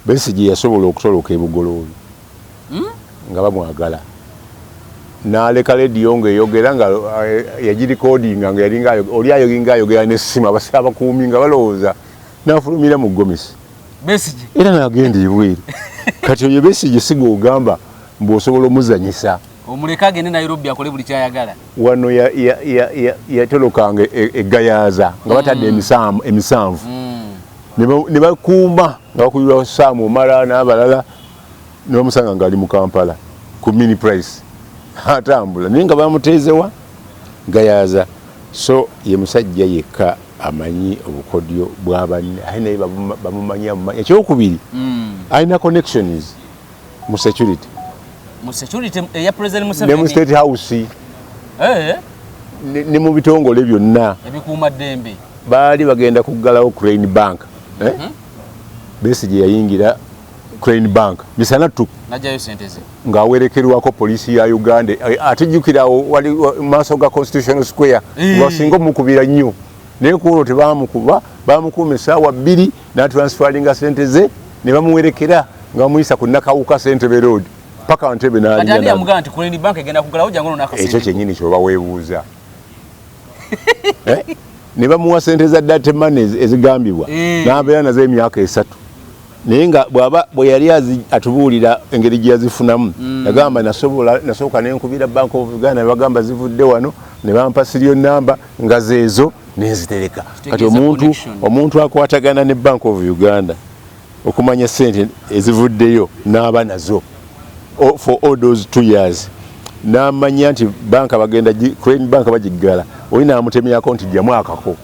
Besigye yasobola okutoloka ebugoloobi nga bamwagala n'aleka lediyo ng'eyogera nga yagirikodinga nga yalinga oli ayoginga ayogera n'essimu abakuumi nga balowooza n'afulumira mu Gomesi Besigye era n'agenda ebweru kati oyo Besigye si gw'ogamba mbw'osobola omuzanyisa omuleka agende Nairobi akole buli kyayagala wano yatolokanga eggayaaza nga batadde emisanvu ne bakuuma nga bakulirwa Saamu Omala n'abalala n'omusanga ng'ali mu Kampala ku mini price atambula naye nga bamuteezewa gayaaza so ye musajja yekka amanyi obukodyo bw'abanne aye naye bamumanyi ekyokubiri alina connections mu security eya President Museveni ne mu State House ne mu bitongole byonna ebikuuma ddembe baali bagenda kuggalawo Crane Bank Besigye yayingira Crane Bank misana tu najjayo sente ze ng'awerekerwako poliisi ya Uganda atijjukirawo wali maaso ga Constitutional Square wasinga omukubira nnyo naye kuolwo tebamukuba bamukuuma essaawa 2 n'atransfaringa sente ze ne bamuwerekera nga bamuyisa ku Nakawuka Ssentebe Road paka Ntebe n'alinga nti Crane Bank egenda kuggalawo jangu ekyo kyennyini kyoba weebuuza ne bamuwa sente za date money ezigambibwa n'abeera nazo emyaka 3 naye nga bwe yali atubuulira engeri gye yazifunamu yagamba nasooka nenkubira Bank of Uganda ne bagamba zivudde wano ne bampa serial number nga zeezo nenzitereka kati omuntu akwatagana ne Bank of Uganda okumanya sente ezivuddeyo n'aba nazo for all those 2 years n'amanya nti banka bagenda Crane Bank bagiggala olina amutemyako nti jamwakako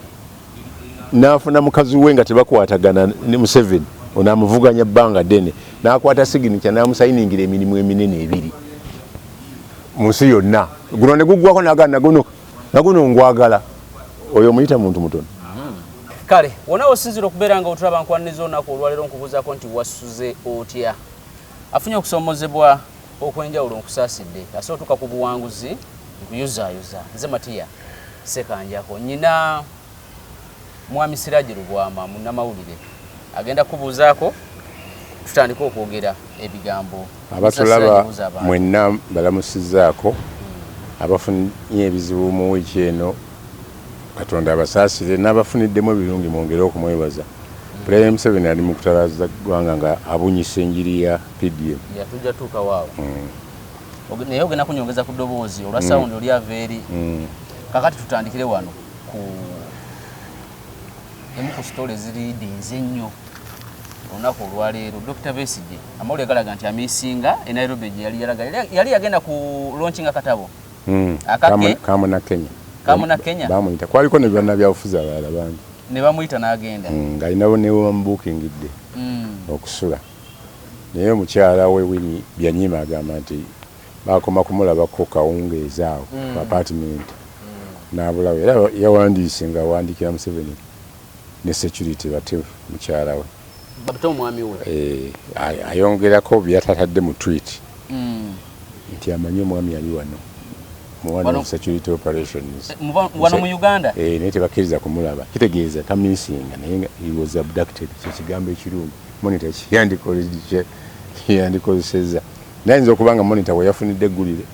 n'afuna mukazi we nga tebakwatagana ne Museveni onamuvuganya bbanga ddene n'akwata signature n'amusayiningira emirimu eminene 2 mu nsi yonna guno ne guggwako n'agana naguno ngwagala oyo muyita muntu mutono kale wona osinzira okubeera nga otulaba nkwaniriza olunaku olwaleero nkubuuzaako nti wasuze otya afunye okusomozebwa okwenjawulo nkusaasidde asootuka ku buwanguzi nkuyuzaayoza nze Matiya Sekanjako nyina Mwami Siraje Lubwama munnamawulire agenda kubuuzaako tutandika okwogera ebigambo abatulaba mwenna balamusizaako abafunye ebizibu mu wiiki eno Katonda abasaasire n'abafuniddemu ebirungi mwongere okumwebaza President Museveni ali mu kutalaza ggwanga nga abunyisa enjiri ya PDM yatujja tuuka waawo naye ogenda kunyongeza ku ddoboozi olwa sawundi oli aveeri kakati tutandikire wano ku emu ku sitole ziriidinze ennyo olunaku olwaleero Dr. Besigye amawulire galaga nti amiisinga e Nairobi gye yali yagenda ku launching akatabo akake Kamuna Kenya bamuyita kwaliko ne byonna byabufuzi abalala bangi ne bamuyita n'agenda ng'alinawo ne bamubuukingidde okusula naye omukyala we Winnie Byanyima agamba nti bakoma kumulabako kawungeezi awo ku apartment n'abulawo era yawandiise ng'awandiikira Museveni ne security bate mukyala we babita omwami we ayongerako byatatadde mu tweet nti amanyi omwami ali wano mu security operations wano mu Uganda naye tebakkiriza kumulaba kitegeeza tamisinga naye he was abducted kyekigambo ekirungi monitor yandikozesezza nayinza okubanga monitor we yafunidde eggulire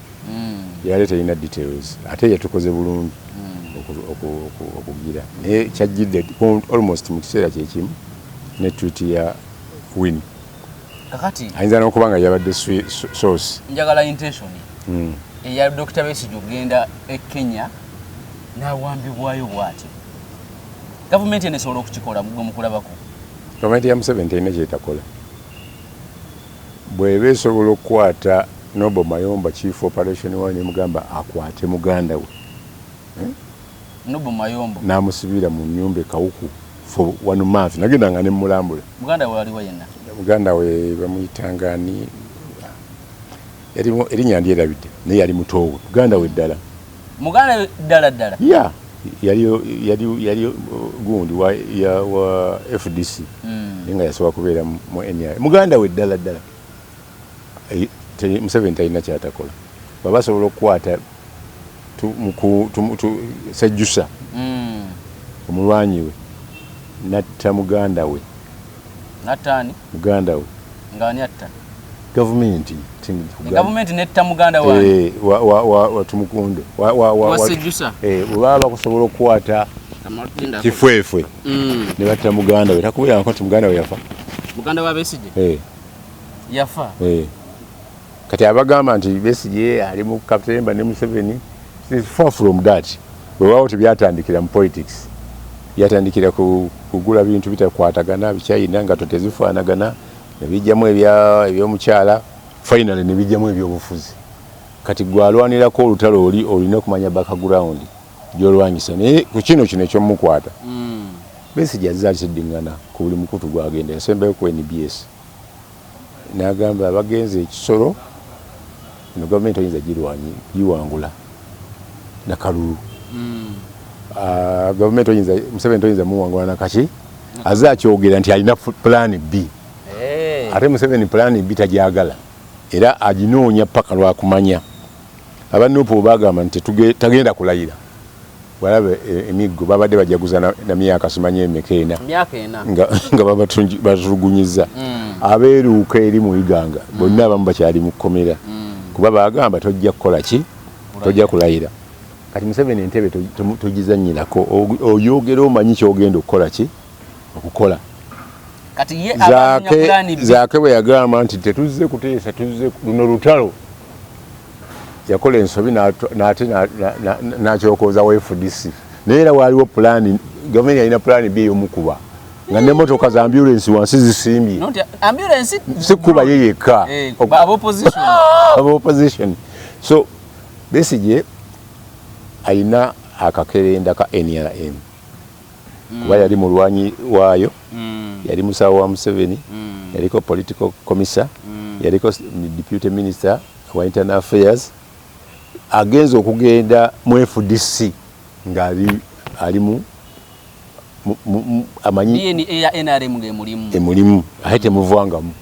yali terina details ate yatukoze bulungi okugira naye kyajjidde almost mu kiseera kyekimu ne tweet ya Winnie kakati ayinza n'okubanga yabadde source njagala intention eya Dr. Besigye ogenda e Kenya n'awambibwayo bw'ati gavumenti enesobola okukikola mugwe mukulabako gavumenti ya Museveni terina kyetakola bw'eba esobola okukwata Nobo Mayomba chief operation wa nemugamba akwate muganda we Nobo Mayomba namusibira mu nyumba Kawuku for 1 month nagenda nga ne mulambula muganda we aliwa yenna muganda we bamuyitangani erinya ndyerabidde naye yali mutowe muganda we ddala yeah yali gundi wa FDC nga yasobola kubeera mu NRA muganda we ddala Museveni talina kyatakola baba asobola okukwata Sejjusa omulwanyi we natta muganda we natani muganda we ngani atta government netta muganda wange wa tumukunde wasejusa baba kusobola okukwata kifwefwe ne batta muganda we takubira nko muganda we yafa muganda wa Besigye yafa kati abagamba nti Besigye ali mu Katemba ne Museveni is far from that bwe wao tibyatandikira mu politics yatandikira kugula bintu bitakwatagana bikyayina nga totezifaanagana nebijjamu ebyomukyala finally nebijjamu ebyobufuzi kati gwalwanirako olutalo olina okumanya background gyolwanyisa naye ku kino ekyomukwata Besigye azalisidingana ku buli mukutu gwagenda ensembeyo ku NBS n'agamba abagenzi ekisolo eno gavumenti oyinza giwangula nakalulu gavumenti oyinza Museveni oyinza muwangula nakaki azakyogera nti alina plan B ate Museveni plan B tajagala era aginoonya paka lwakumanya abanupu bagamba nti tagenda kulayira walabe emiggo babadde bajaguza na myaka simanye emekena nga batulugunyiza abeeruuka eri mu biganga bonna abamu bakyali mu kkomera kuba bagamba tojja kukola ki tojja kulayira kati Museveni entebe togizanyirako oyogera omanyi kyogenda okukola ki okukola kati ye zaake bwe yagamba nti tetuzze kuteesa tuzze luno lutalo yakola ensobi n'ate n'akyokoza wa FDC naye era waaliwo pulaani gavumenti yalina pulaani B ey'omukuba nga n'emmotoka za ambulance wansi zisimbye sikuba ye yekka opposition so Besigye alina akakerenda ka NRM kuba yali mulwanyi waayo yali musawo wa Museveni yaliko political commissar yaliko deputy minister wa internal affairs agenza okugenda mu FDC nga alimu amanyi NRM emulimu ahete muvangamu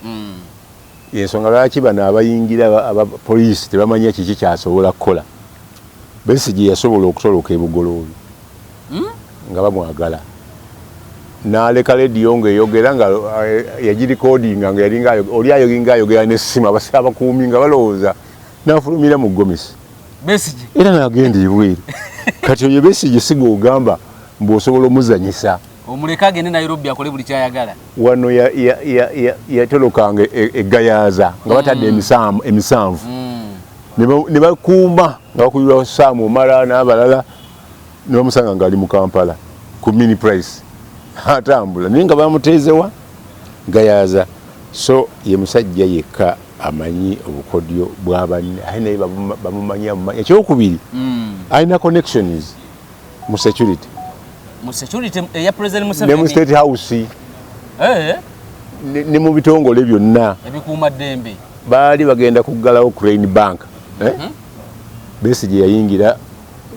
yensonga lwaki bano abayingira abapoliisi tebamanya kiki kyasobola kukola Besigye yasobola okutoloka ebugoloobi nga bamwagala n'aleka lediyo ng'eyogera nga yagirikodinga nga yalinga oli ayoginga ayogera n'essimu abakuumi nga balowooza n'afulumira mu Gomesi Besigye era n'agenda ebweru kati oyo Besigye si gw'ogamba mbw'osobola omuzanyisa omuleka agende Nairobi akole buli kyayagala wano yatolokanga eggayaaza nga batadde emisanvu ne bakuuma nga bakulirwa Saamu Omala n'abalala ne bamusanga ng'ali mu Kampala ku mini price atambula naye nga bamuteezewa gayaaza so ye musajja yekka amanyi obukodyo bw'abanne aye naye bamumanyi ekyokubiri alina connections mu security eya President Museveni ne mu State House ne mu bitongole byonna ebikuuma ddembe baali bagenda kuggalawo Crane Bank Besigye yayingira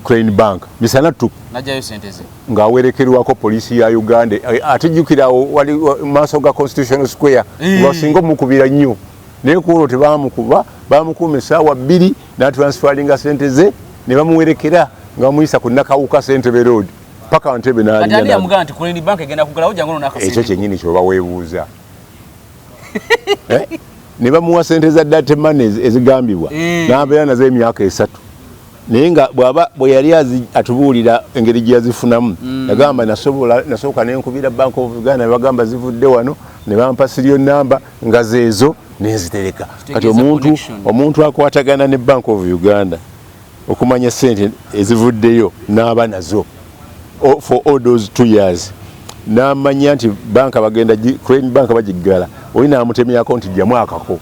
Crane Bank misana tu najayo sente ze ng'awerekerwako poliisi ya Uganda atijjukirawo wali maaso ga Constitutional Square wasinga omukubira nnyo naye kuolwo tebamukuba bamukuuma essaawa 2 n'atransfaringa sente ze ne bamuwerekera nga bamuyisa ku Nakawuka Ssentebe Road paka Ntebe ekyo kyennyini kyoba weebuuza ne bamuwa sente za date money ezigambibwa n'abeera nazo emyaka 3 naye nga bwe yali atubuulira engeri gye yazifunamu yagamba nasooka nenkubira Bank of Uganda ne bagamba zivudde wano ne bampa serial number nga zeezo nenzitereka kati omuntu akwatagana ne Bank of Uganda okumanya sente ezivuddeyo n'aba nazo for all those 2 years n'amanya nti banka bagenda Crane Bank bagiggala olina amutemyako nti jamwakako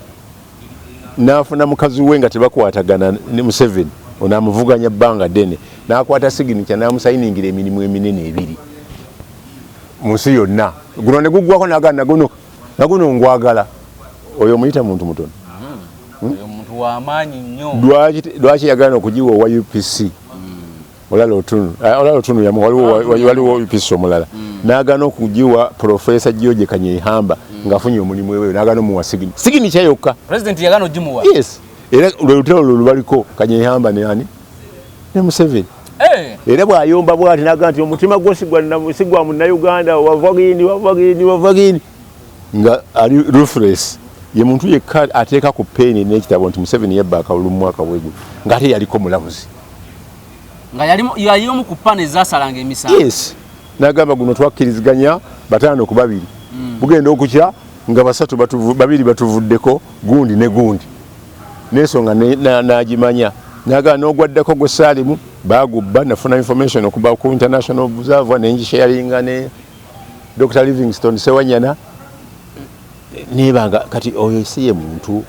n'afuna mukazi we nga tebakwatagana ne Museveni onamuvuganya bbanga ddene n'akwata signature n'amusayiningira emirimu eminene 2 mu nsi yonna guno ne guggwako n'agana naguno ngwagala oyo muyita muntu mutono omuntu w'amaanyi nnyo lwaki yagana okugiwa owa UPC olala otunu waliwo UPC omulala n'agana okugiwa Professor George Kanyehamba ng'afunye omulimu ewe n'agana omuwa signature yokka President yagana ogimuwa yes era lwelutalo lubaliko Kanyehamba ne ani ne Museveni era bw'ayomba bw'ati n'agamba nti omutima gwo sigwa Munnayuganda wava gini nga ali ruthless ye muntu yekka ateeka ku peeni n'ekitabo nti Museveni yabba akalulu mu mwaka bwegu ng'ate yaliko mulamuzi nga yali omu ku pane zaasalanga emisango. Yes, n'agamba guno twakkiriziganya 5 ku 2 bugenda okukya nga 2 batuvuddeko gundi ne gundi n'ensonga n'agimanya n'agamba n'ogwaddeko gwe Saalimu baagubba nafuna information okuba ku international observer nengisharinga ne Dr. Livingstone Sewanyana nebanga kati oyo siye muntu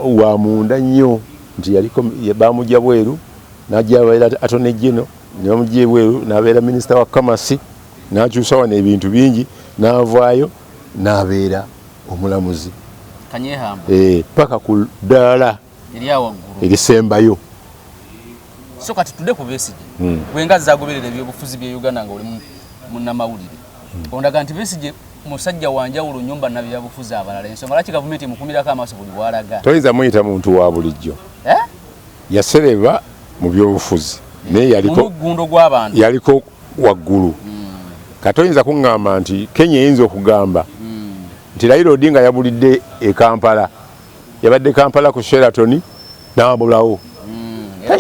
wa munda nnyo nti yaliko bamujja bweru n'ajja abeera Attorney General n'amujja bweru n'abeera Minister wa Commerce n'akyusa wano ebintu bingi n'avaayo n'abeera omulamuzi Kanyehamba paka ku ddaala erisembayo. So kati tudde ku Besigye bwenga zagoberera ebyobufuzi bya Uganda nga oli munnamawulire ondaga nti Besigye musajja wanjawulo nyumba na byabufuzi abalala ensonga laki gavumenti emukumirako amaaso buli walaga toyinza muyita muntu wa bulijjo yasereba mu byobufuzi naye gundo gw'abantu yaliko waggulu katoyinza kuŋŋamba nti Kenya eyinza okugamba nti Raila Odinga yabulidde e Kampala yabadde Kampala ku Sheraton n'abulawo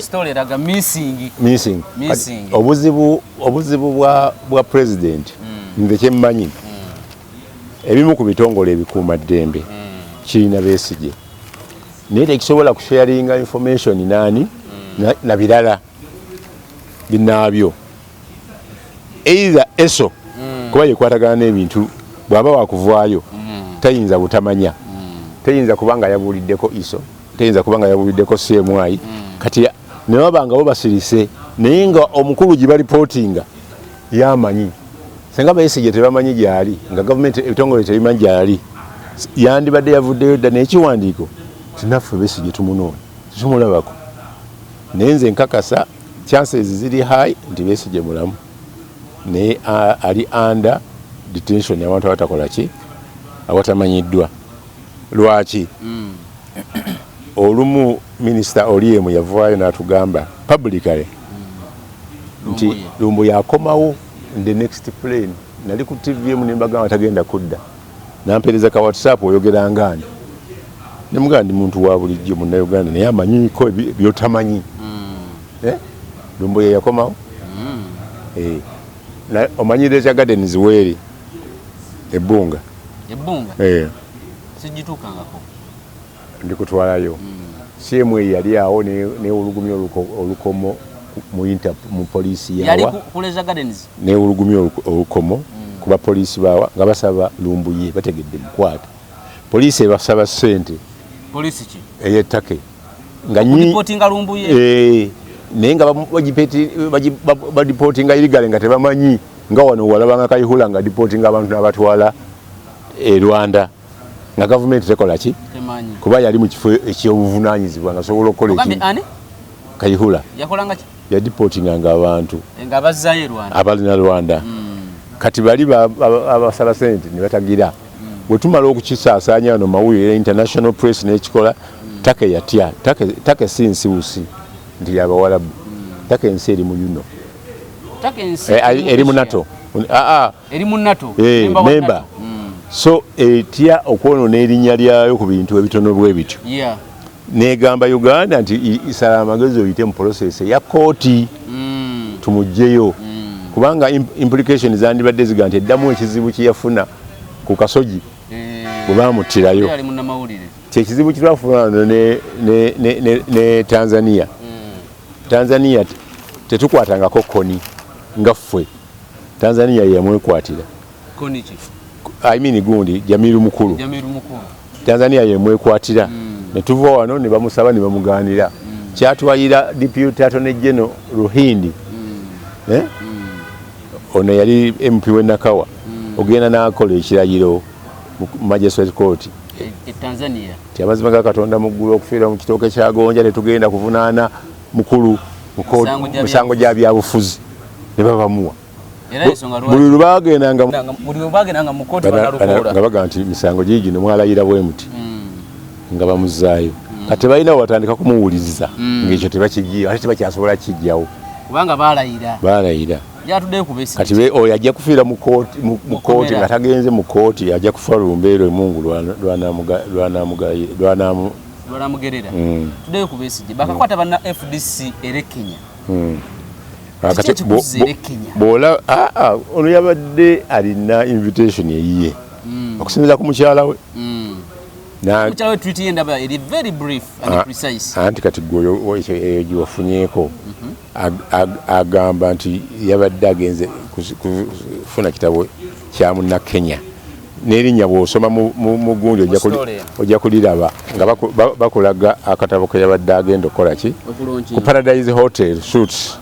story eraga missing. Obuzibu bwa president nze kyemmanyi ebimu ku bitongole ebikuuma ddembe kirina Besigye naye tekisobola kusharinga information nani na birala binaabyo either eso kuba yekwatagana n'ebintu bw'aba wakuvaayo tayinza butamanya tayinza kubanga yabuliddeko iso tayinza kubanga yabuliddeko CMI kati nebabanga bo basirise naye nga omukulu gye balipotinga yamanyi senga Besigye tebamanyi gyali nga gavumenti ebitongole tebimanyi gyali yandibadde yavuddeyo dda n'ekiwandiiko tinaffe Besigye tumunoona tumulabako naye nze nkakasa chances ziri high nti Besigye mulamu naye ali under detention abantu abatakola ki abatamanyiddwa lwaki olumu minisita Oliemu yavaayo n'atugamba publicly nti Lumbu yakomawo the next plane nali ku TVM nimbagamba tagenda kudda nampereza ka WhatsApp oyogera ngani nemugamba ndi muntu wa bulijjo mu Uganda naye amanyiko byotamanyi Lumbu yakomawo na omanyire cha Gardens weri ebbunga sijitukangako ndikutwalayo CMA yali awo ne olugumya olukomo mu polisi yawa yali kuleza Gardens ne olugumya olukomo kuba polisi bawa nga basaba Lumbu ye bategedde mukwata polisi basaba sente polisi ki eyetake nga nyi reportinga Lumbu ye naye nga badipotinga illegal nga tebamanyi nga wano walabanga Kayihura nga dipotinga abantu n'abatwala Rwanda nga gavumenti tekola ki kuba yali mu kifo eky'obuvunaanyizibwa nga sobola okukola eki Kayihura yakolanga ki yadipotinganga abantu nga bazzayo Rwanda abalina Rwanda kati bali abasaba sente ne batagira bwe tumala okukisaasaanya wano mawulire international press n'ekikola take yatya take si nsibusi nti yabawalabu take ensi eri mu yuno eri mu NATO eri mu NATO member so etya okwonoona erinnya lyayo ku bintu ebitono bwe bityo negamba Uganda nti isala amagezi oyite mu process ya kooti tumugjeyo kubanga implication zandibadde ziga nti eddamu ekizibu kyeyafuna ku Kasoji bwe bamuttirayo kyekizibu kitwafuna ne Tanzania tetukwatangako koni nga ffe Tanzania yemwekwatira gundi Jamiru Mukulu Tanzania yemwekwatira ne tuva wano ne bamusaba ne bamugaanira kyatwalira Deputy Attorney General Ruhindi ono yali MP we Nakawa ogenda n'akola ekiragiro mu Magistrate Court Tanzania amazima ga Katonda mu ggulu okufiira mu kitooke kya Gonja ne tugenda kuvunaana mukulu musango gya byabufuzi ne babamuwa buli lubaagendanga mu kooti nga baga nti misango gigi ne mwalayira bwe muti nga bamuzzaayo kati balina watandika kumuwuliriza ng'ekyo tebakigiye ate tebakyasobola kijjawo kubanga baalayira yatudde ku Besigye kati oyo ajja kufiira mu kooti nga tagenze mu kooti ajja kufa lumbeero emungu lwanamugerera tuddeyo ku Besigye bakakwata banna FDC ere Kenya bw'ola ono yabadde alina invitation eyiye okusinziira ku mukyala we mukyala we tweet ye ndaba eri very brief and precise anti kati gwe eyo giwafunyeeko agamba nti yabadde agenze kufuna kitabo kya Munnakenya n'erinnya bw'osoma mu gundi ojja kuliraba nga bakulaga akatabo ke yabadde agenda okukola ki ku Paradise Hotel Suites.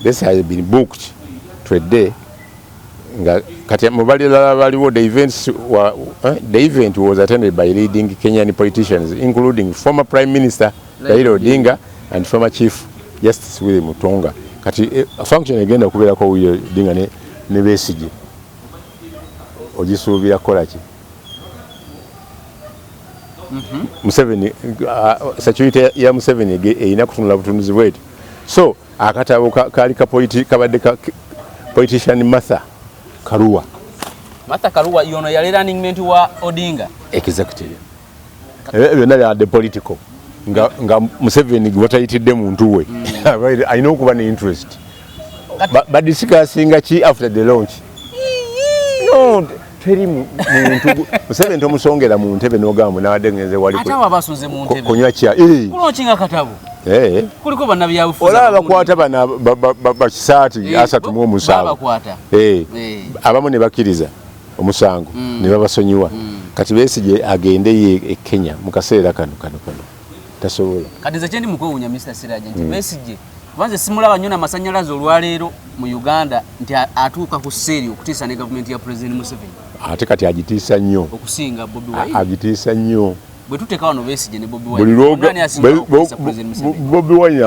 This has been booked to a day. Kati mubalira baliwo the event was attended by leading Kenyan politicians including former Prime Minister Raila Odinga and former Chief Justice William Mutonga. Kati function egenda kubeerako William Odinga ne Besigye ogisuubira kukola ki Museveni security ya Museveni erina kutunula butunuzi bwetu. So akatabo kali kabadde politician Martha Karua yono yali running mate wa Odinga executive byonna byadde political nga Museveni gwatayitidde muntu we alina okuba ne interest badisikasinga ki after the launch no teri muntu Museveni tomusongera mu ntebe n'ogamba nawadde ngenze wali atawa basuze mu ntebe kunywa kya kulonkinga katabo kuliko bana byabufuza olaba bakwata bana bakisaati asatu mu omusango abamu ne bakkiriza omusango ne babasonyiwa kati Besigye agende ye Kenya mu kaseera kano tasobola kati ze kyendi mukwewunya Mr. Siraje nti Besigye kubanze simulaba nnyo n'amasannyalaze olwaleero mu Uganda nti atuuka ku sseeri okutiisa ne gavumenti ya President Museveni ate kati agitiisa nnyo okusinga Bobi Wine agitiisa nnyo bwe tuteeka wano Besigye ne Bobi Wine Bobi Wine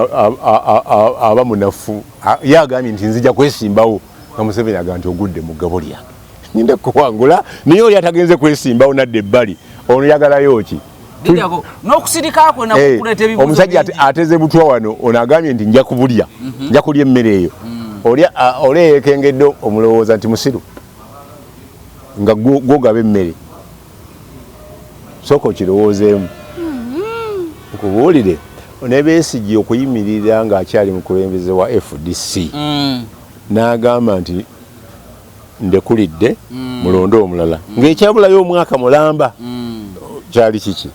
aba munafu yagambye nti nzija kwesimbawo nga Museveni agamba nti ogudde mu ggabo lyange ninde kuwangula naye oli atagenze kwesimbawo nadde ebbali ono yagalayo ki n'okusirika kwe nakuleeta ebibuuzo omusajja ateze butwa wano ono agambye nti nja kubulya nja kulya emmere eyo oli eyeekengedde omulowooza nti musiru nga gwogaba emmere sooka okirowoozeemu nkubuulire ne Besigye okuyimirira ng'akyali mukulembeze wa FDC n'agamba nti ndekulidde mulonde omulala ng'ekyabulayo omwaka mulamba kyali kiki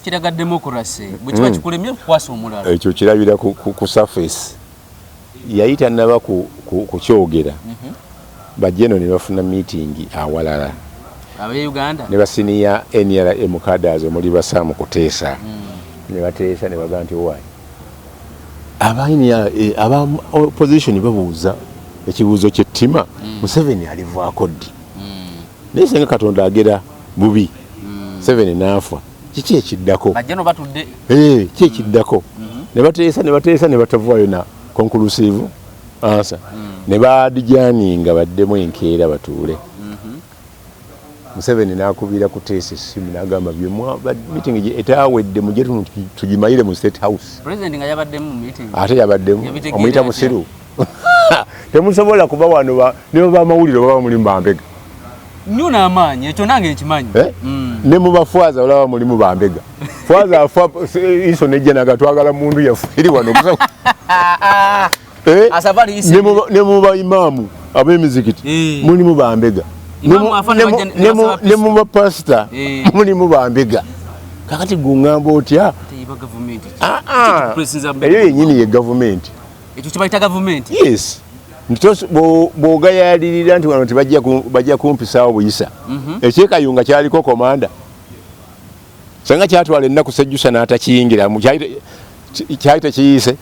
kiraga demokrasi bwe kiba kikulemye okukwasa omulala ekyo kirabira ku surface yayita naba ku kyogera bajjeno ne bafuna meeting awalala Uganda ne basiniya NRM cadres omuli basaamu kuteesa ne bateesa ne bagamba nti owaayi aba opposition babuuza ekibuuzo ky'ettima Museveni alivaako ddi naye senga Katonda agera bubi Museveni n'afa kiki ekiddako bajjano batudde kiki ekiddako ne bateesa ne batavaayo na conclusive answer ne baadijaninga baddemu enkeera batuule Museveni n'akubira kuteesa essimu n'agamba meeting gye etaawedde mujje tugimayire mu State House President nga yabaddemu mu meeting ate yabaddemu omuyita musiru temusobola kuba wano ne bamawulire baba muli Bambega nnyo n'amaanyi ekyo nange nkimanyi ne mu bafwaza olaba mulimu Bambega fwaza afa iso nejja nagatwagala mundu yaffe eri wano ne mu baimaamu ab'emizikiti mulimu Bambega ne mu bapasita mulimu Bambega kakati guŋŋamba otya eyo yennyini ye gavumenti ekyo kibayita gavumenti yes bw'ogayalirira nti wano tebajja kumpisaawo buyisa ekyekayunga kyaliko komanda senga kyatwala ennaku Sejjusa n'atakiyingiramu kyali tekiyise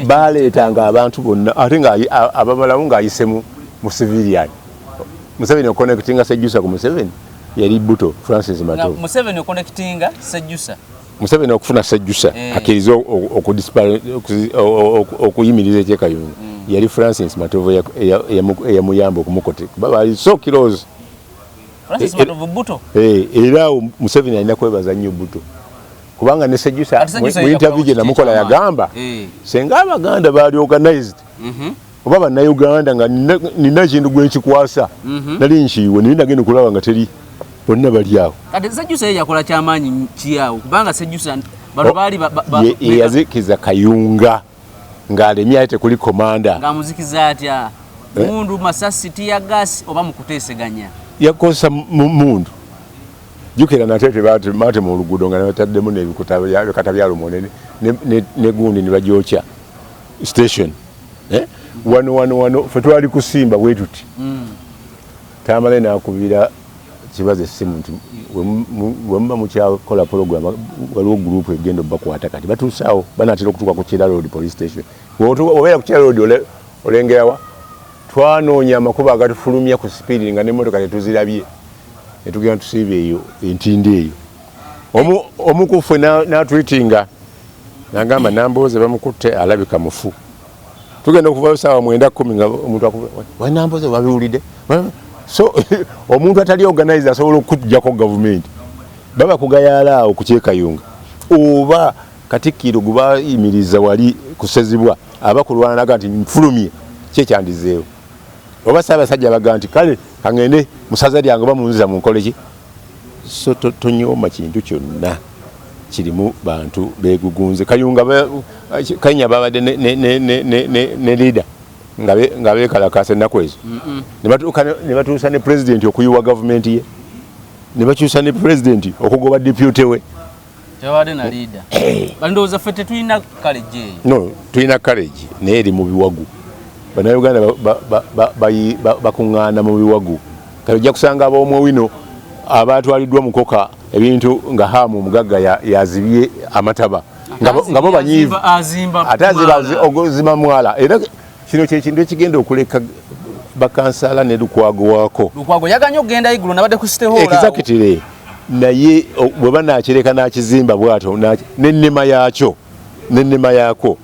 baleetanga abantu bonna ate nga abamalamu ng'ayise mu civilian Museveni okonectinga Sejjusa ku Museveni yali Buto Francis Matovu Museveni okonectinga Sejjusa Museveni okufuna Sejjusa akkiriza okuyimiriza ekyekayunga yali Francis Matovu eyamuyamba okumukote kuba bali so close Francis Matovu Buto era Museveni alina kwebaza nnyo Buto kubanga ne Sejjusa mu interview gye namukola yagamba senga Abaganda baali organized oba Bannayuganda nga nina kintu gwekikwasa nali nkiiwe naye nagenda kulaba nga teri bonna bali awo. Kati Sejjusa ye yakola kyamaanyi kiyawo kubanga Sejjusa bano baali yazikiza Kayunga ng'alemye ate kuli komanda ng'amuzikiza atya mundu masasi tiya gas oba mukuteeseganya yakosa mundu jukira natete mate mu luguudo nga nataddemu n'ebikuta bya Lumonde ne gundi ne bagyokya station wano fe twali kusimba bwe tuti Tamale n'akubira kibazo essimu nti wemba mukyakola program waliwo group egenda bakwata kati batuusaawo banatera okutuuka ku Kira Road police station obeera ku Kira Road olengerawa twanoonya amakubo agatufulumya ku speed nga n'emmotoka tetuzirabye netugenda tusiibe eyo entinde eyo omukuffe n'atwitinga n'agamba Nambooze bamukutte alabika mufu tugenda okuvayo saawa 9:10 nga omuntu akuva Nambooze babiwulidde so omuntu atali organize asobola okujjako government baba kugayala ku Kyekayunga oba Katikkiro gubayimiriza wali kusezibwa abakulwana nti mfulumye kyekyandizeewo oba Ssaabasajja baga nti kale kangende musaza lyange bamunziza mu nkoleki so tonyooma kintu kyonna kirimu bantu beegugunze Kayunga Kenya babadde ne leader nga beekalakaasa ennaku ezo ne batuusa ne president okuyiwa government ye ne bakyusa ne president okugoba deputy we tewade na leader bandowooza ffe tetulina college eyo no tulina college naye eri mu biwagu Bannayuganda bakuŋŋaana mu biwagu kale ojja kusanga ab'omwe wino abatwaliddwa mukoka ebintu nga Hamu omugagga yazibye amataba nga bo banyiivu ate azimba mwala era kino kyekintu ekigenda okuleka bakansala ne Lukwago yaganya okugenda igulu nabadde ku City Hall exactly naye bwe banakireka nakizimba bwato n'ennema yaako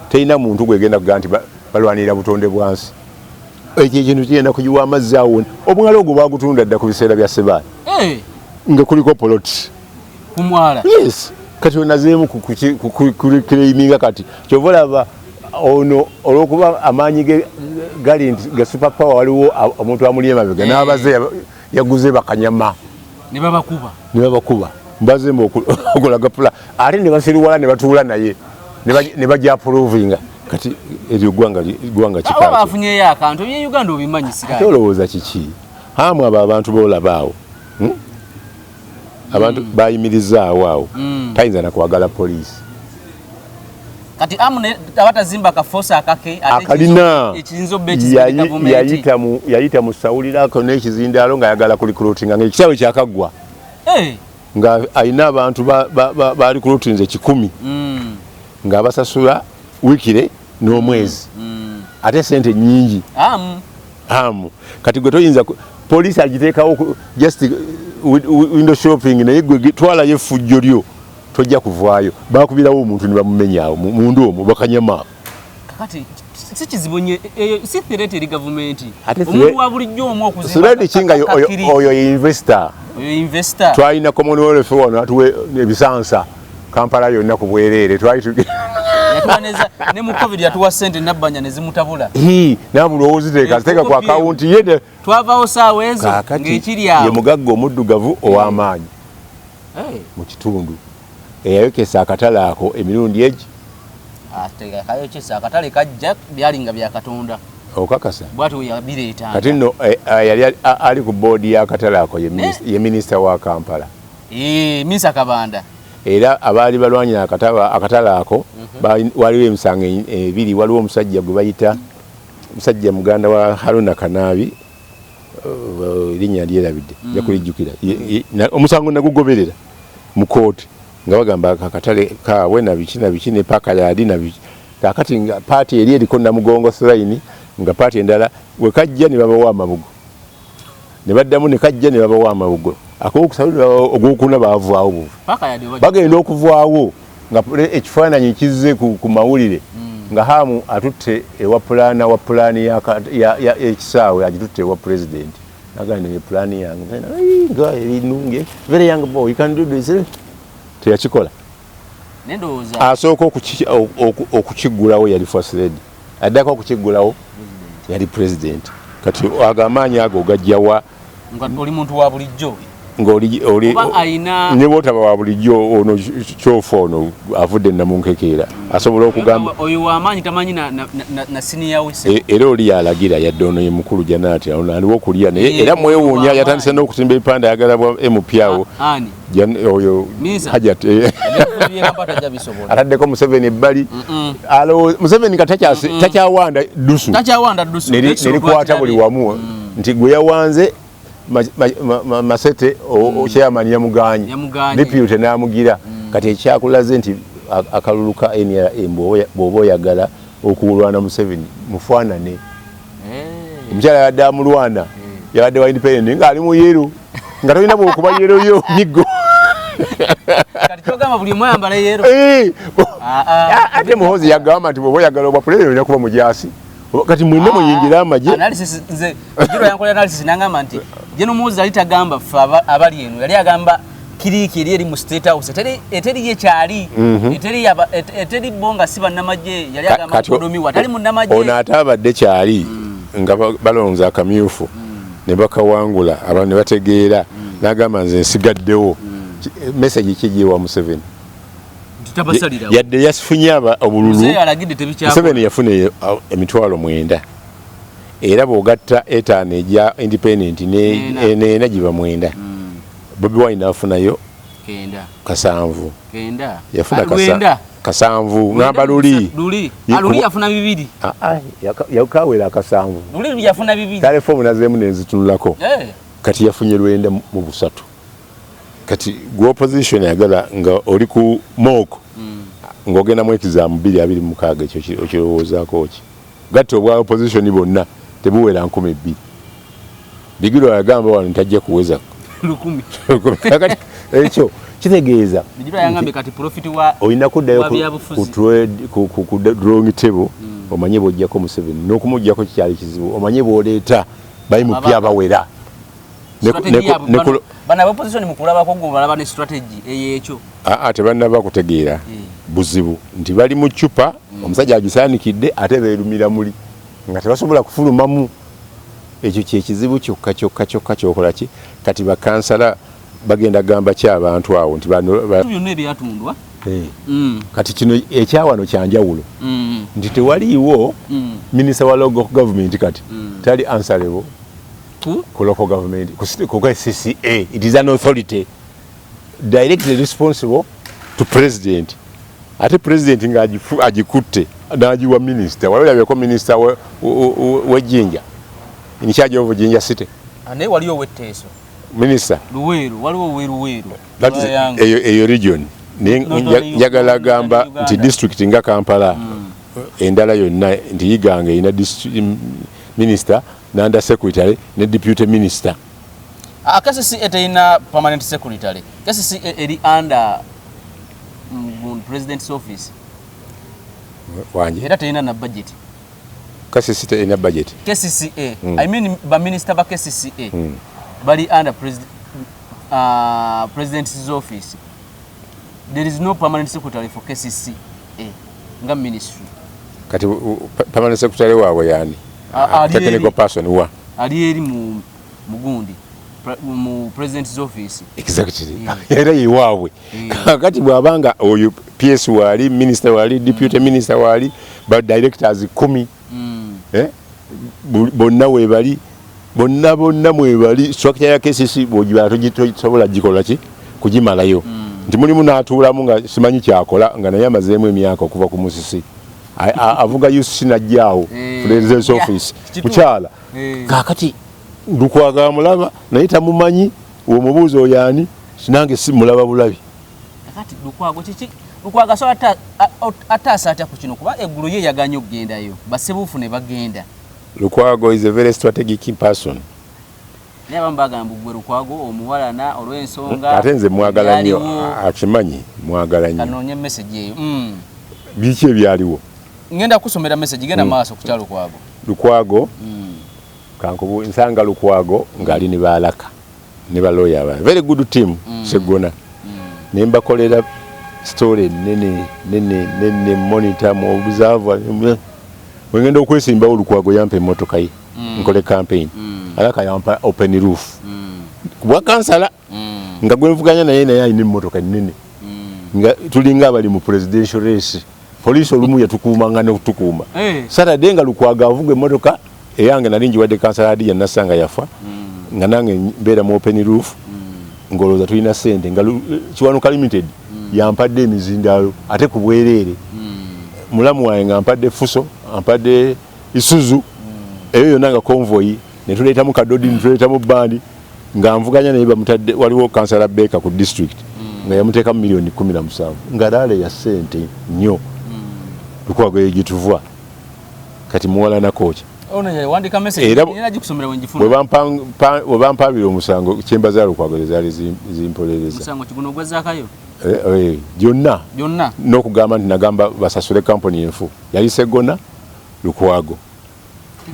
terina muntu gwegenda kugaa nti balwanira butonde bwansi ekyo ekintu kigenda kuyiwa amazzi awo omwala ogwo bagutunda dda ku biseera bya Sebaana nga kuliko poloti kumwala yes kati onazeemu kukireiminga kati kyova olaba ono olwokuba amaanyi gali nti ga super power waliwo omuntu amuli emabega n'abaze yaguze bakanyama ne babakuba mbazeemu okulaga pula ate ne basiriwala ne batuula naye ne bajja approvinga kati eryo gwanga kikaki bafunyeyo akantu bye Uganda obimanyi sirayi olowooza kiki Hamu abo abantu boolabaawo abantu bayimirizaawo awo tayinza nakwagala poliisi kati Hamu abatazimba kafosa akake akalina ekiyinza yayita mu sawulirako n'ekizindaalo ng'ayagala kulikulutinga ng'ekitabo kyakaggwa nga alina abantu balikulutinze 100 ng'abasasula wiikire n'omwezi ate sente nyingi Hamu kati gwe toyinza poliisi agiteekawo just window shopping naye gwe twalayo effujjo lyo tojja kuvaayo bakubirawo omuntu ne bamumenyaawo mundu omwo bakanyama kati si kizibu nnyo si threat eri gavumenti omuntu wa bulijjo omu okuzimba kinga oyo investor twalina Commonwealth wano atuwe ebisansa Kampala yonna ku bwereere yatwaneza ne mu COVID yatuwa sente nabbanja ne zimutabula nabulowoozi ziteeka ku akawunti ye twavaawo saawa ezo ng'ekiri awo ye mugagga omuddugavu ow'amaanyi mu kitundu eyayokesa akatale ako emirundi egi kayokesa akatale kajja byalinga bya Katonda okakasa bwatyo yabireeta kati nno yali ali ku boodi y'akatale ako ye minisita wa Kampala Misa Kabanda era abaali balwanyira akatale ako waliwo emisango ebiri waliwo omusajja gwe bayita musajja muganda wa Haruna Kanabi erinnya lyerabidde ja kulijjukira omusango nagugoberera mu kooti nga bagamba akatale kaabwe na biki ne paka yadi na biki kakati nga paati eri eriko Namugongo Shrine nga paati endala we kajja ne babawa amabugo ne baddamu ne kajja ne babawa amabugo akokusabira ogwokuna baavaawo buvu bagenda okuvaawo nga ekifaananyi kizze ku mawulire nga Hamu atutte ewa pulaani ya ekisaawe agitutte ewa president agamba ne pulaani yange nga erinunge very young boy you can do this teyakikola nendoza asooka okukiggulawo yali first lady addako okukiggulawo yali president kati agamanyi ago gajjawa nga oli muntu wa bulijjo ng'oli ne bw'otaba wa bulijjo ono kyofa ono avudde namunkekeera asobola okugamba oyo w'amaanyi tamanyi na siniya we era oli yalagira yadde ono ye mukulu janaati ono aliwo okulya naye era mwewuunya yatandise n'okusimba ebipande ayagala mupyawo oyo hajat ataddeko Museveni ebbali Museveni nga takyawanda ddusu nerikwata buli wamu nti gwe yawanze Masete chairman yamuganye deputy namugira kati ekyakulaze nti akaluluka NRM bwoba oyagala okulwana Museveni mufaanane omukyala yadde amulwana yabadde wa independent nga ali mu yero nga tolina bwokuba yero yo migo kati kyogamba buli mwayambala yero ate muhozi yagamba nti bwoba oyagala obwa president olina kuba mujasi kati mwine muyingira amagye analysis nze jiro yankola analysis nangamba nti jeno muzi alitagamba abali eno yali agamba kiriki eri mu state house eteri ye kyali eteri bonga siba namagye yali agamba kodomi watali mu namagye ona atabadde kyali nga balonza akamyufu ne bakawangula abantu bategeera nagamba nze nsigaddewo message kijiwa Museveni yadde yasifunye obululu Museveni yafuna emitwalo 9 era bw'ogatta etaano ejja independent n'ena giba 9 Bobi Wine afunayo 7 yafuna 7 ngamba luli yafuna 2 yakawera 7 luli yafuna 2 telefone nazeemu nenzitunulako kati yafunye 9 mu busatu kati gwo opposition yagala nga oli ku moko ngogenda mu exam 226 ekyo okirowoozaako ki gatta obwa opposition bonna tebuwera 12 Bigiro yagamba wano ntajja kuweza 10 kati ekyo kitegeeza Bigiro yagambe kati profit wa oyina kuddayo ku trade ku drawing table omanye bw'ojjako Museveni n'okumuggyako kikyali kizibu omanye bw'oleeta bayimupya abawera bana opposition mukulabako ngo balaba ne strategy eyekyo tebannaba kutegeera buzibu nti bali mu chupa omusajja agisaanikidde ate beerumira muli nga tebasobola kufulumamu ekyo kyekizibu kyokka kyokola ki kati bakansala bagenda gamba ky'abantu awo nti byonna ebyatundwa kati kino ekyawano kyanjawulo nti tewaliiwo minisita wa local government kati tali answerable ku local government ku CCA. It is an authority directly responsible to president. Ate president nga agikutte n'agiwa minister waliwo yabyeko minister we Jinja in charge of Jinja city ane waliwo wetteeso minister Luweero waliwo weeru that is eyo region njagala gamba nti district nga Kampala endala yonna nti Iganga ina district minister Nanda secretary ne deputy minister. Akasisi etaina permanent secretary. Kasisi eri under president's office. Wanje. Era taina na budget. Kasisi etaina budget. KCCA. I mean ba minister ba KCCA. Bali under president's office. There is no permanent secretary for KCCA. Nga ministry. Kati permanent secretary wawe yani. Technical person wa ali eri mu mugundi mu president's office exactly era yiwawe kati bwabanga oyo PS wali minister wali deputy minister wali ba directors 10 bonna webali bonna mwebali structure ya KCC bojiba togisobola gikola ki kugimalayo nti mulimu n'atuulamu nga simanyi kyakola nga naye amazeemu emyaka okuva ku musisi avuga yusi najjaawo president's office mukyala kakati ndukwaga mulaba naye tamumanyi uwo mubuuzo yani sinange si mulaba bulabi kakati lukwago kiki lukwaga so atasa atya ku kino kuba eggulu ye yaganye okugendayo basebuufu ne bagenda Lukwago is a very strategic person naye bambagamba gwe Lukwago omuwalana olw'ensonga ate nze mwagala nnyo akimanyi mwagala nnyo kanoonye message eyo biki ebyaliwo ngenda kusomera message genda maaso ku kyalo Lukwago kankubu nsanga Lukwago ngali ni balaka ne baloya ba very good team segona nemba kolera story nene monitor mu observer wengenda okwesimba Lukwago yampa emmotoka ye nkole campaign alaka yampa open roof kubwa kansala nga gwenvuganya naye ayina emmotoka nene nga tulinga abali mu presidential race police olumu yatukuumanga n'okutukuuma Saturday nga Lukwago avuga emmotoka eyange nalingi wadde kansala adi yanasanga yafa nga nange mbeera mu open roof ngoloza tulina sente nga Kiwanuka Limited yampadde emizindaalo ate ku bwereere mulamu wange nga mpadde Fuso ampadde Isuzu eyo yonna nga convoy ne tuleetamu kadodi ne tuleetamu bandi nga nvuganya naye bamutadde waliwo kansala Beka ku district nga yamuteekamu milioni 17 nga laale ya sente nnyo Lukwago yegituvwa kati muwala na kocha wandika message nina gikusomera wenjifuna webampabira omusango kyemba za Lukwago zaali zimpolereza musango kiguno gwazakayo byonna n'okugamba nti nagamba basasule kampuni enfu yali Segona Lukwago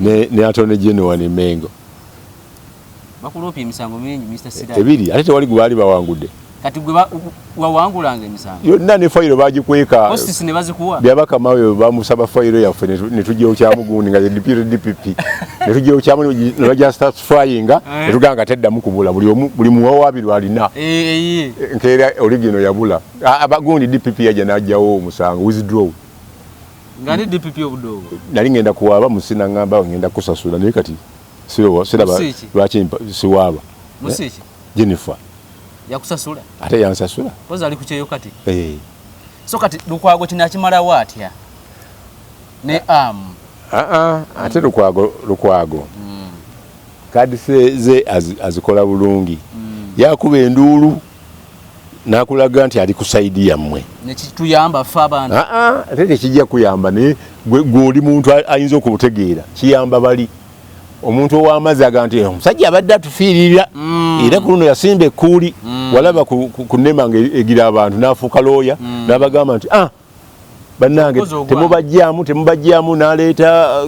ne Attorney General ne Mengo bakulopi emisango mingi Mr. Sida ebiri ate tewali gwali bawangudde kati gwe wawangulanga emisango yonna ne fayiro bagikweka hostis ne bazikuwa byabaka mawe bamusaba fayiro yaffe ne tujjewo kyamugundi nga DPP ne tujjewo kyamu ne bajja start frying ne tuganga teddamu kubula buli muwawabirwa alina nkeera original yabula abagundi DPP yaja najjawo omusango withdraw nga ne DPP obudogo nali ngenda kuwaba musina ngamba ngenda kusasula naye kati siraba lwaki siwaba musiki Jennifer yakusasula ate yansasula poza ali kucheyo kati so kati Lukwago kinakimala watya ne ate Lukwago kadi ze azikola bulungi yakuba enduulu nakulaga nti ali kusaidi yammwe nekituyamba fa abantu ate tekijja kuyamba ne gwoli muntu ayinza okubutegeera kiyamba bali omuntu ow'amazzi aga nti omusajja abadde atufiirira era ku luno yasimba ekkuuli walaba ku nnema nga egira abantu n'afuuka looya n'abagamba nti bannange temubajjaamu n'aleeta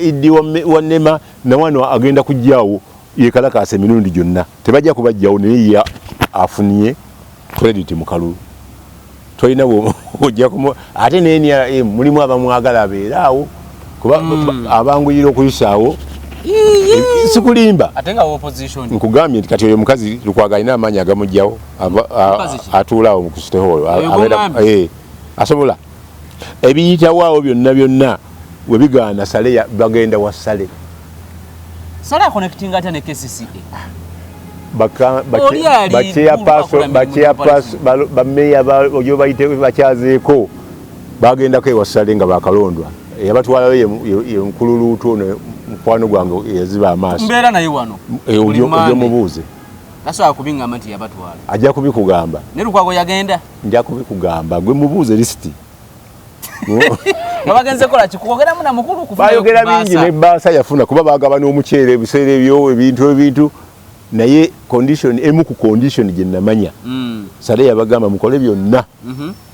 Iddi wa nnema nawano agenda kujjaawo yekalakaasa emirundi gyonna tebajja kubajjaawo naye afunye credit mu kalulu tolina ojja ate neni mulimu abamwagala abeeraawo kuba abanguyira okuyisaawo sikulimba ate nga opposition nkugambye nti kati oyo mukazi Lukwago alina amaanyi agamugjawo atuulaawo mu kusiteholo asobola ebiyitawaawo byonna webigaana sale bagenda wa sale connecting ate ne KCCA bameya ojo bayite bakyazeeko bagendako ewasale nga bakalondwa yabatwalayo ye nkululuutu ono mukwano gwange yaziba amaaso mbeera naye wano ojo mubuuze tasobola kubingamba nti yabatwala ajja kubikugamba ne Lukwago yagenda nja kubikugamba gwe mubuuze lisiti bagenze kola kikwogeramu na mukulu kufuna bayogera bingi ne baasa yafuna kuba bagaba n'omuceere ebiseera ebyo ebintu naye condition emu ku condition gye namanya sale yabagamba mukole byonna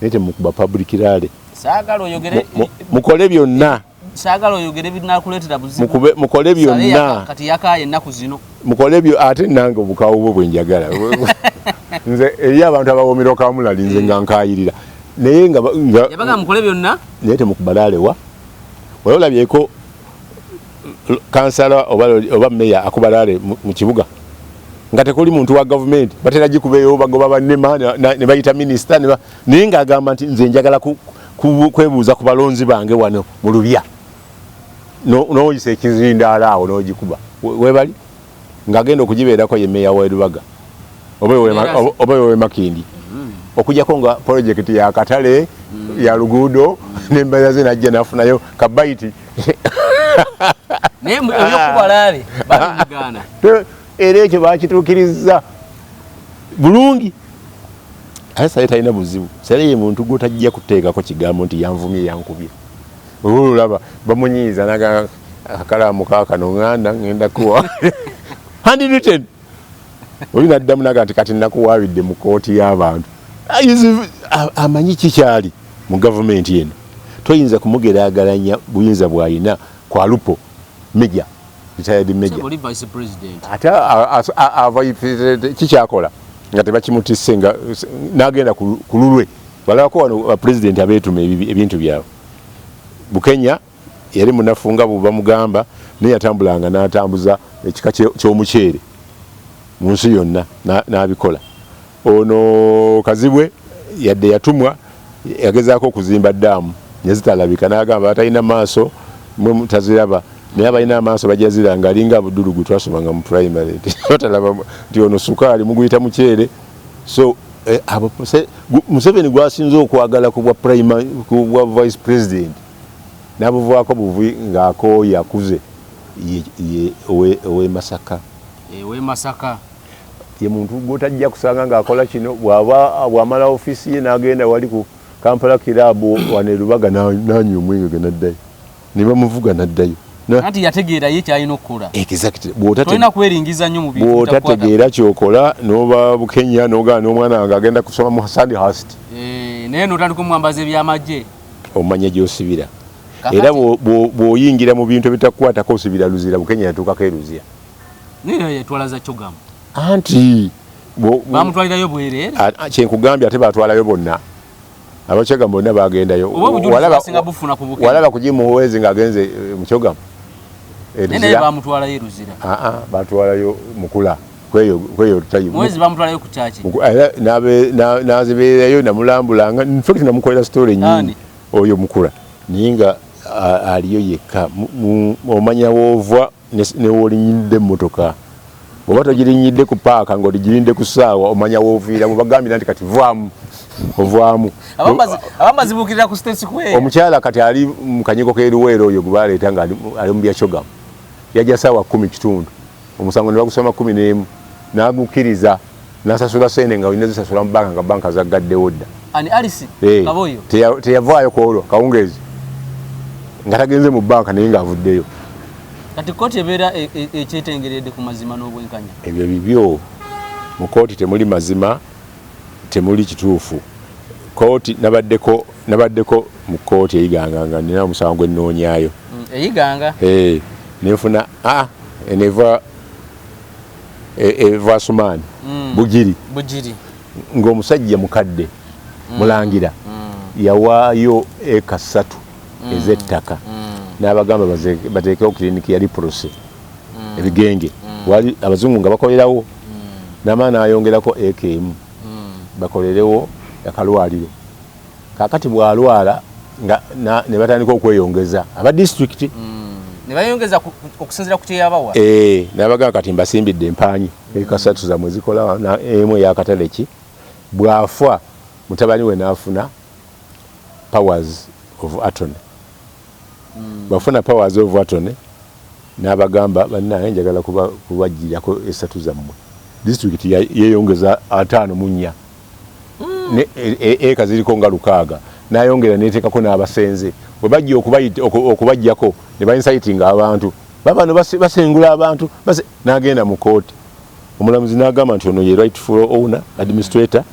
naye temukuba public rally saagala oyogere mukole byonna saagala oyogere binakuleetera buzibu mukole byonna kati yakaaye ennaku zino mukole byo ate nange obukawo bwo bwenjagala nze eri abantu abawomerwa kamulali nze nga nkayirira naye yabaga mukole byonna naye temukubalalewa wali olabyeko kansala oba meya akubalale mu kibuga nga tekuli muntu wa gavumenti batera gikubeeyo bagoba bannema ne bayita minisita naye ng'agamba nti nze njagala kwebuuza ku balonzi bange wano mu lubya n'oyisa ekizindaala awo n'ogikuba webali ng'agenda okugibeerako ye meya wa Lubaga oba we Makindi okujjako nga projekiti ya katale ya luguudo n'embeera ze najja nafunayo kabaiti naye ebyokubalaale babigaana era ekyo bakituukiriza bulungi ate sale talina buzibu sale ye muntu gwotajja kuteekako kigambo nti yanvumye yankubye olaba bamunyiiza naga akalamu kaakano ŋŋanda ŋŋenda kuwa handwritten oli naddamu naga nti kati nakuwaabidde mu kooti y'abantu amanyi kikyali mu gavumenti eno toyinza kumugeragalanya buyinza bw'alina kwa lupo meja retired meja ate kikyakola nga tebakimutisse nga n'agenda ku lulwe balako wano president abeetuma ebintu byabwe Bukenya yali munafunga buba mugamba naye yatambulanga n'atambuza ekika ky'omuceere mu nsi yonna n'abikola ono Kazibwe yadde yatumwa yagezaako okuzimba ddaamu nezitalabika n'agamba batalina maaso mwe mutaziraba naye abalina amaaso bajaziranga alinga Abudulugu twasomanga mu primary totalaba nti ono sukaali muguyita muceere so Museveni gwasinze okwagala ku bwa vice president nabuvaako buvi ng'ako yakuze owe Masaka ye muntu gotajja kusanga ng'akola kino bw'amala ofisi ye n'agenda wali ku Kampala kirabu wane Lubaga nanyi omwenge ganaddayo ne bamuvuga naddayo anti yategeera ye kyalina okukola exactly tolina kweringiza nnyo mu bintu bw'otategeera kyokola n'oba Bukenya n'ogaa n'omwana wange agenda kusoma mu Sandhurst naye n'otandika omwambaza ebyamagye omanya gy'osibira era bw'oyingira mu bintu ebitakukwatako osibira luzira Bukenya yatuukako eruzira naye yetwalaza Kyogamu anti bamutwalirayo bwereere kyenkugambye ate batwalayo bonna Abakyega bonna bagendayo walaba kugimuwezi ng'agenze mu Kyogamu naye bamutwalayo eruzira batwalayo mukula kweyo mwezi bamutwalayo ku kyaki nazibeerayo namulambulanga nfekti namukolera story nyingi oyo mukula naye nga aliyo yekka omanya woova newolinyidde emmotoka oba togirinyidde ku paaka ng'oligirinde ku ssaawa omanya wooviira mubagambira nti kati vaamu ovaamu abambazibukirira ku State Square omukyala kati ali mu kanyego k'eruweero oyo gwe baleeta nga ali mu bya Kyogamu yajja ssaawa 10 omusango ne bagusoma 11 n'agukkiriza n'asasula sente nga olina zisasula mu banka nga banka zaggaddewo dda ani Alice Kaboyo teyavaayo kwolwo kawungeezi nga tagenze mu banka naye ng'avuddeyo kati kooti ebeera ekyetengeredde ku mazima n'obwenkanya ebyo bibyo mu kooti temuli mazima temuli kituufu kooti nabaddeko mu kooti eyiganga nga nina omusango gw'ennoonyaayo eyiganga nenfuna eva Sumaani Bugiri ng'omusajja mukadde mulangira yawaayo eka 3 ez'ettaka n'abagamba bateekewo kiriniki yali Prose ebigenge wali abazungu nga bakolerawo n'amaana ayongerako eka emu bakolerewo akalwaliro kakati bw'alwala ne batandika okweyongeza aba disitulikiti ne bayongeza okusinzira ku kyeyabawa n'abagamba kati mbasimbidde empanyi eka 3 zamwe zikola emu ey'akataleki bw'afa mutabani we n'afuna powers of attorney bafuna powers of attorney n'abagamba bannange njagala kubagirako 3 zammwe disitulikiti yeyongeza 5 mu 4 eka ziriko nga 6 n'ayongera n'eteekako n'abasenze bwe bajja okubajjako ne bainsitinga abantu babano basengula abantu n'agenda mu kooti omulamuzi n'agamba nti ono ye rightful owner administrator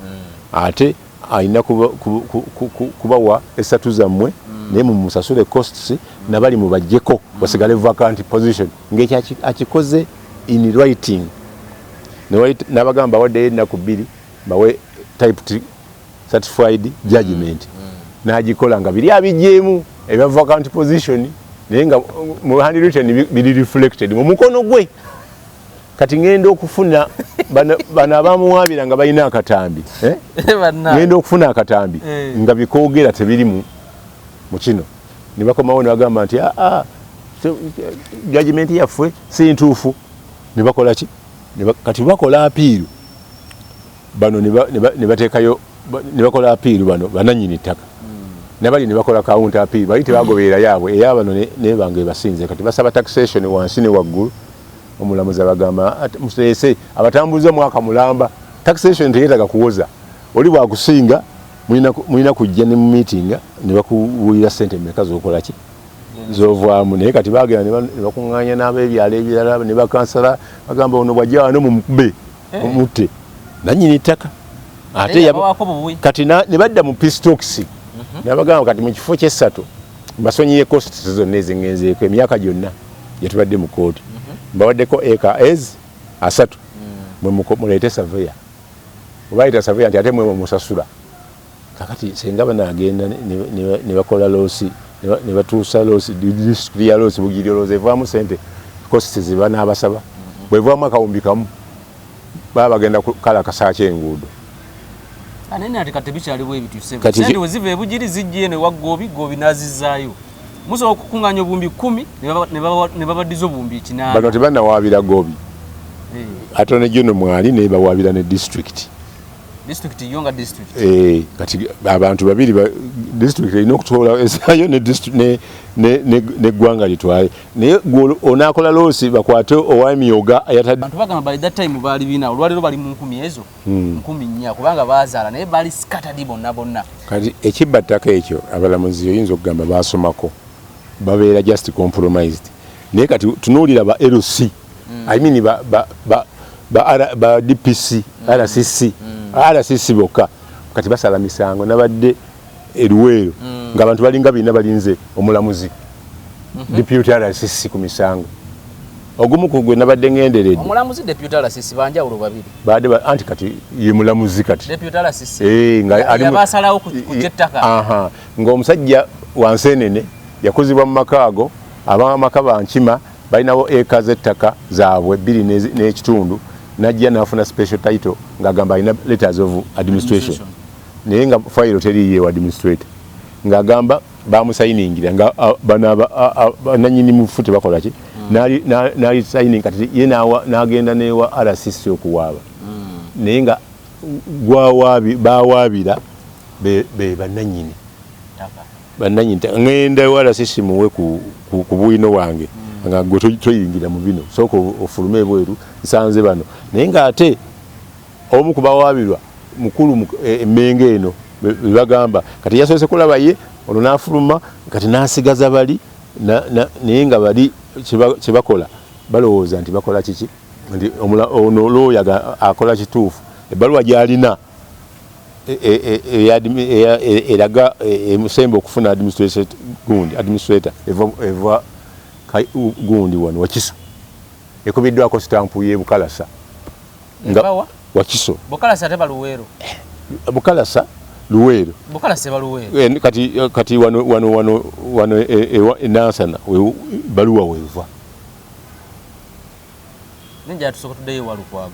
ate alina kubawa 3 zammwe naye mumusasule costs nabali mubajjeko basigale vacant position ng'ekyo akikoze in writing n'abagamba waddeyo ennaku 2 bawe typed certified judgment n'agikola nga biri abijjeemu ebya vacant position naye nga mu handwritten biri reflected mu mukono gwe kati ngenda okufuna bano abamuwaabira nga balina akatambi ngenda okufuna akatambi nga bikoogera tebiri mu kino ne bakomawo ne bagamba nti judgment yaffe si ntuufu ne bakola ki kati bakola apiiru bano ne bateekayo ne bakola apiiru bano bananyini ttaka nabali ne bakola kawunta apiiru bali tebagoberera yaabwe eyabano ne bange basinze kati basaba taxation wansi ne waggulu omulamuzi abagamba musese abatambuza mwaka mulamba taxation teyetaga kuwoza oli bwakusinga mulina kujja ne mu meeting ne bakuwulira sente mmeka z'okola ki z'ovaamu naye kati bagenda ne bakuŋŋaanya n'abeebyalo ebirala ne bakansala bagamba ono bwajja wano mumukube mutte nannyini ttaka ate kati ne badda mu pistox nabagamba kati mu kifo ky'essatu mbasonyiye cost zonna eziŋŋenzeeko emyaka gyonna gyetubadde mu kooti mbawaddeko eka asatu muleete saveya obayita saveya nti ate mwe musasula kakati senga banagenda ne bakola losi ne batuusa losi district ya losi bugiri losi evaamu sente costs ziba n'abasaba bwevaamu akawumbi kamu baba bagenda kala kasaache enguudo anene ati katebichali bwe bitu sebe sente wezive bugiri zijje ne wagobi nazizaayo muso okukunganya obumbi 10 ne babadizo obumbi 8 bano tebana wabira gobi atone jono mwali ne bawabira ne district yonga district kati abantu babiri district ino kutola esayo ne district ne gwanga litwale ne onakola losi bakwate owamyoga ayata abantu bagamba by that time bali bina olwalero bali mu 10 ezo 10 kubanga bazaala naye bali scattered bonna kati ekibataka ekyo abalamuzi oyinza okugamba basomako babeera just compromised naye kati tunuulira ba LC I mean ba DPC RCC bokka kati basala misango nabadde eruwero ng'abantu balinga bina balinze omulamuzi deputy RCC ku misango ogumu kugwe nabadde ngenderedde omulamuzi deputy RCC banja ulo babiri bade anti kati ye mulamuzi kati deputy RCC nga ali basalawo kujettaka ng'omusajja wansenene yakuzibwa mu makaago abamaka bankima balinawo eka z'ettaka zaabwe 2 n'ekitundu najja nafuna special title ngagamba ina letters of administration naye nga file teriye wa administrator ngagamba bamusayingira nga bananyini mufute bakola ki nali signing kati ye nagenda newa RCC okuwaaba naye nga bawabira be bananyini ngenda wa RCC muwe ku bwino wange nga gwe toyingira mu bino soko ofulume bweru nsanze bano naye nga ate omu kubawabirwa mukulu emenge eno bagamba kati yasoose kulaba ye ono nafuluma kati nasigaza bali naye nga bali kyebakola balowooza nti bakola kiki nti ono looya akola kituufu ebbaluwa gyalina eraga emusembe okufuna administrator eva gundi wano Wakiso ekubiddwako stampu ye Bukalasa nga Wakiso Bukalasa teba Luwero Bukalasa Luwero Bukalasa Luwero kati wano Nansana baluwa weva ninja tusoko tudde wa Lukwago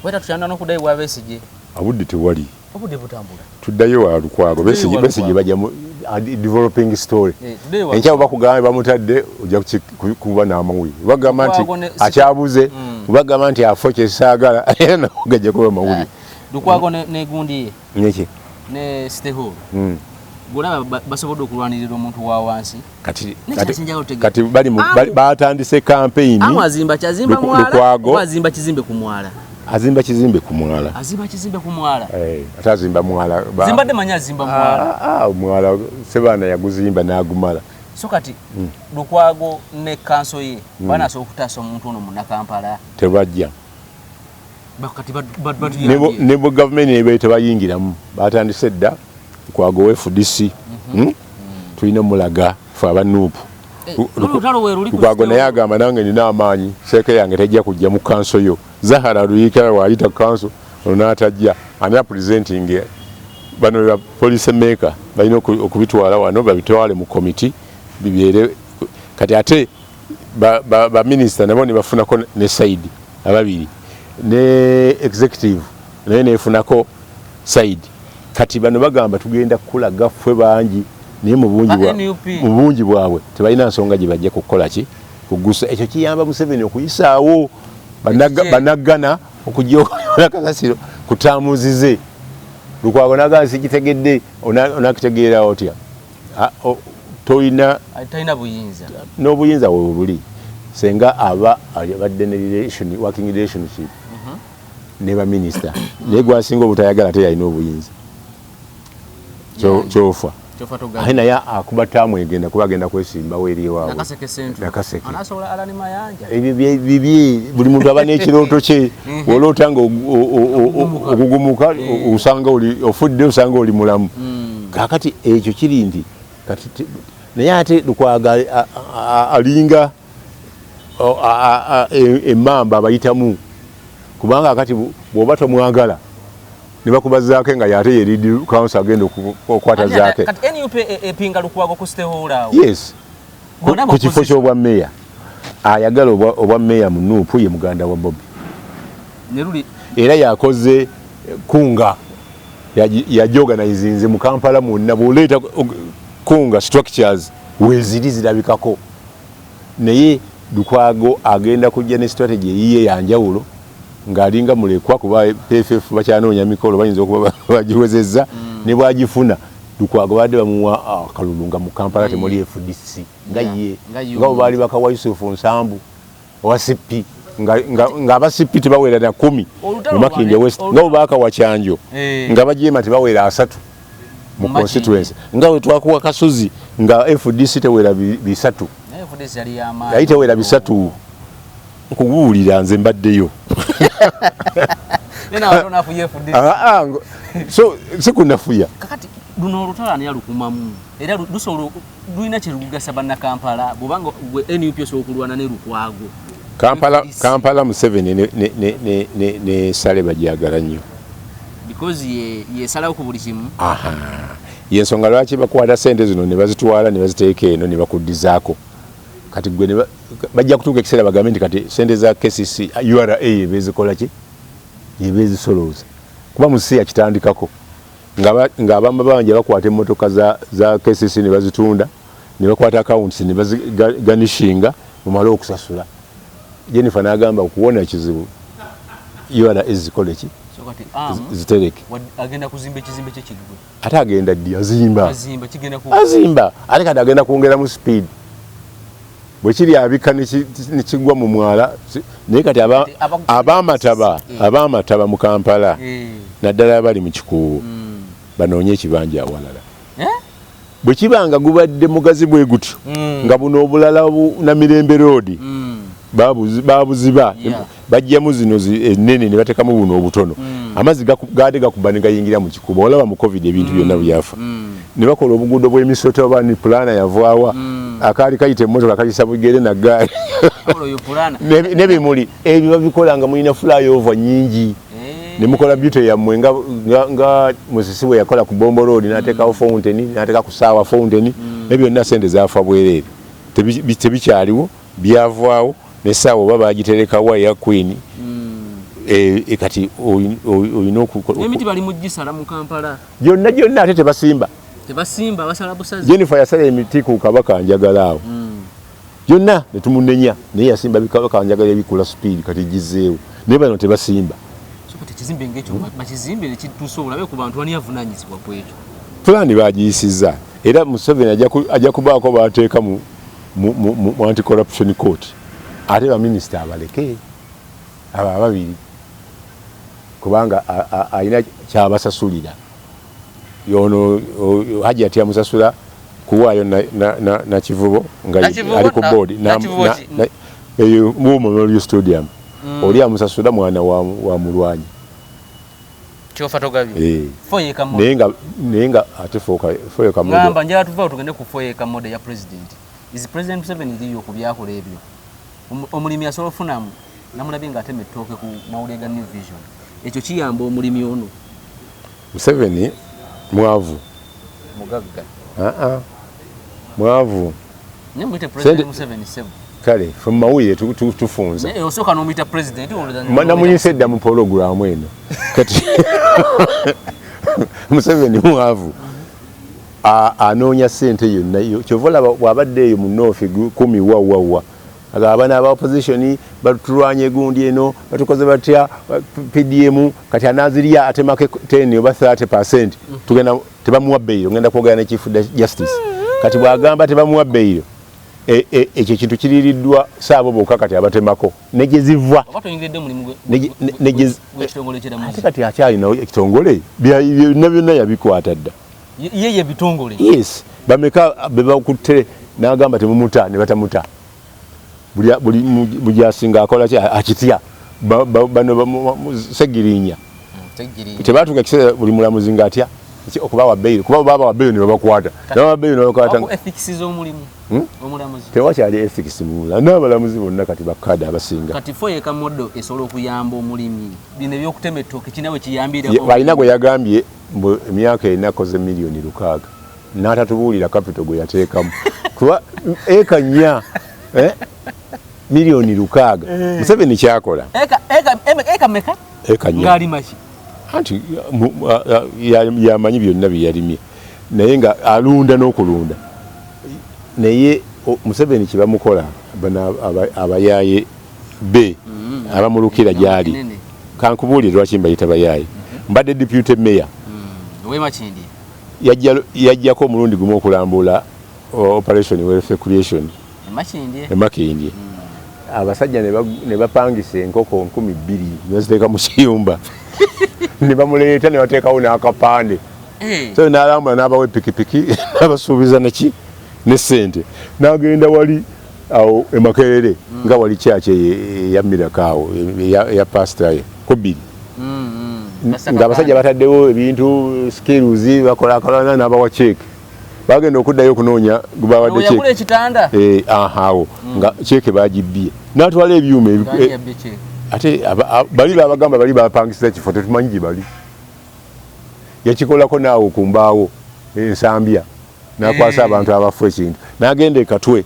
weta tushanda no kudai wa Besije abudde tewali obudde butambula tuddayo wa Lukwago Besije bajja developing story encha bakugamba bamutadde ojja kuba n'amawuli bagamba nti akyabuze bagamba nti afoke saagala era ogajja kuba mawuli Lukwago ne gundi ye neki ne Stehol gulaba basobodde okulwanirira omuntu wa wansi kati bali batandise campaign amazimba kyazimba mwala bazimba kizimbe ku mwala azimba kizimbe ku mwala atazimba mwala zimbadde manya zimba mwala mwala sebana yaguzimba n'agumala so kati Lukwago ne kanso ye bana so okutasa omuntu ono Munnakampala tebajja bakati nebo government ebe tebayingiramu batandise dda Lukwago we FDC tulina mulaga fa abanupu Lukwago naye agamba nange nina amaanyi seeke yange tejja kujja mu kanso yo Zahara Luyikira wayita kanso onatajja ana presenting bano ya police maker balina okubitwala wano babitwale mu committee bibyere kati ate ba minister nabo ne bafunako ne side ababiri ne executive naye nefunako side kati bano bagamba tugenda kulaga fwe bangi naye mu bungi bwabwe tebalina nsonga gye bajja kukola ki kugusa ekyo kiyamba Museveni okuyisaawo banagana okujja kasasiro kutamuzize Lukwago naga sikitegedde onakitegeera otya toyina buyinza n'obuyinza bwe buli senga abadde ne working relationship ne ba minister naye gwasinga obutayagala teyalina obuyinza kyofa ahe naye akuba taamu egenda kuba agenda kwesimbawo eri ewaabwe Nakaseke ebyo buli muntu aba n'ekirooto kye oloota nga okugumuka osanga ofudde osanga oli mulamu kakati ekyo kiri nti naye ate Lukwago alinga emmamba abayitamu kubanga kati bw'oba tomwagala ne bakubazaako nga yate ye lead council agenda okukwata zaake. Kati NUP epinga Lukwago ku stakeholder. Yes. Ku kifo ky'obwa meya. Ayagala obwa meya mu Nuupu ye muganda wa Bobi. Neruli era yakoze kunga yajoganizinze mu Kampala mwonna bw'oleeta kunga structures weeziri zirabikako naye Lukwago agenda kujja ne strategy yiye yanjawulo ng'alinga mulekwa kuba PFF bakyanoonya mikolo bayinza okuba bagiwezezza ne bwagifuna Lukwago badde bamuwa akalulunga mu Kampala temuli FDC nga ye nga baali bakawa Yusufu Nsambu owa CP nga abasipi tebawera na 10 mu Makindye West nga obaka wa Kyanjo nga bajeema tebawera 3 mu constituency nga we twakuwa Kasozi nga FDC tewera bisatu FDC yali yama yaite wera bisatu nkubuulira nze mbaddeyo nena watona fuye FDC so sikunafuya kakati luno olutala yalukumamu era lusolo luina kirugasa banna Kampala bobanga NUP osokulwana ne Lukwago Kampala Museveni ne sale bajagala nnyo because ye sala ku buli kimu yensonga lwaki bakwata sente zino ne bazitwala ne baziteeka eno ne bakuddizaako kati gwe bajja kutuuka ekiseera bagambe nti kati sente za KCC URA yebezikola ki yebezisolooza kuba musi yakitandikako ng'abamu banja bakwata emmotoka za KCC ne bazitunda ne bakwata accounts ne baziganishinga mu malo okusasula Jennifer n'agamba okuwona ekizibu URA zikole ki zitereke agenda kuzimba ekizimbe ky'ekigwe ate agenda ddi azimba ate kati agenda kwongera mu speed bwe kiri abika ne kigwa mu mwala naye kati ab'amataba mu Kampala naddala abali mu kikuubo banoonye ekibanja awalala bwe kibanga gubadde mugazi bwe gutyo nga buno obulala na Mirembe Road babuziba bajjamu zino ennene ne batekamu buno obutono amazzi gaade gakuba ne gayingira mu kikubo olaba mu covid ebintu byonna byafa ne bakola obuguudo bw'emisoto oba ni pulana yavaawa akaali kayita emmotoka kayisa bugere na gaali ne bimuli ebyo babikola nga mulina flyover nyingi ne mukola beauty yammwe nga Musisi bwe yakola ku Bombo Road n'ateekawo fountain n'ateeka ku Saawa fountain ebyo byonna sente zaafa bwereere tebikyaliwo byavaawo ne Saawa oba bagitereka wa ya Queen kati oyina emiti bali mu gisala mu Kampala gyonna ate tebasimba basala busazi Jennifer yasala emiti ku Kabaka Njagalaawo gyonna ne tumunenya naye yasimba Kabaka Njagala ebikula speed kati gizeewo naye bano tebasimba kizimbe ngekyo bakizimbe kituusa obulabe ku bantu ani avunanyizibwa ku ekyo pulani bagiyisizza era Museveni ajja kubaako bateeka mu anti-corruption court ate baminisita abaleke abo ababiri kubanga alina kyabasasulira yono haji ati amusasula kuwaayo na Kivubo nga ali ku board eyo mu Memorial Stadium oli amusasula mwana wa mulwanyi chofa togabi foye kamode nenga ate foye kamode ngamba njala tuva tugende ku foye kamode ya president is president Museveni ndiyo kubyakola ebyo omulimi asobola funamu namulabe nga ateme toke ku maulega new vision ekyo kiyamba omulimi ono Museveni mwavu mugagga mwavu nemwite president Museveni sebo kale from mawuye tufunza osoka nomita president na munyisedda mu program eno kati Museveni mwavu anoonya sente yonna kyovola bwabadde eyo mu North 10 wawawa abana aba opposition batulwanye gundi eno batukoze batya PDM kati anaziriya atemake 10 oba 30% tugenda tebamuwa bail ngenda kwogera ne Chief Justice kati bwagamba tebamuwa bail ekyo kintu kiririddwa saabo bokka kati abatemako negezivwa ate kati akyalina ekitongole byonna yabikwata dda yeye bitongole yes bameka bebakutte n'agamba temumuta ne batamuta buli mujasinga akola ki akitya bano segirinya tebatuka kiseera buli mulamuzi nga atya okubawa bail kuba baba wa bail ne bakwata na bail ne bakwata ethics z'omulimu omulamuzi tewakyali ethics mula n'abalamuzi bonna kati bakada abasinga kati foye kamodo esobola okuyamba omulimi bino ebyokutema ettooke kinawe kiyambire balina gwe yagambye emyaka enakoze miliyoni 600 n'atatubuulira capital gwe yateekamu kuba eka nnya miliyoni 600 Museveni kyakola eka meka eka nnya ngali machi anti yamanyi byonna byeyalimye naye nga alunda n'okulunda naye Museveni kibamukola bana abayaye be abamulukira gyali kankubuulire lwaki mbayita bayaye mbadde deputy mayor Wemachindi yajjako omulundi gumu okulambula operation welfare creation emakindi abasajja ne bapangisa enkoko 2,000 neziteeka mu kiyumba ne bamuleeta ne bateekawo n'akapande so n'alambula n'abawa epikipiki n'abasuubiza neki ne ssente n'agenda wali awo Emakerere nga wali kyaki ya mirakaawo ya pasitaye ko 2 nga abasajja bataddewo ebintu skills bakolana n'abawa cheque bagenda okuddayo okunoonya gubawadde cheque ahawo nga cheque bagibbye n'atwala ebyuma ate bali babagamba bali bapangisa kifo tetumanyi gye bali yakikolako naawe okumbaawo ensambya n'akwasa abantu abafu ekintu n'agenda ekatwe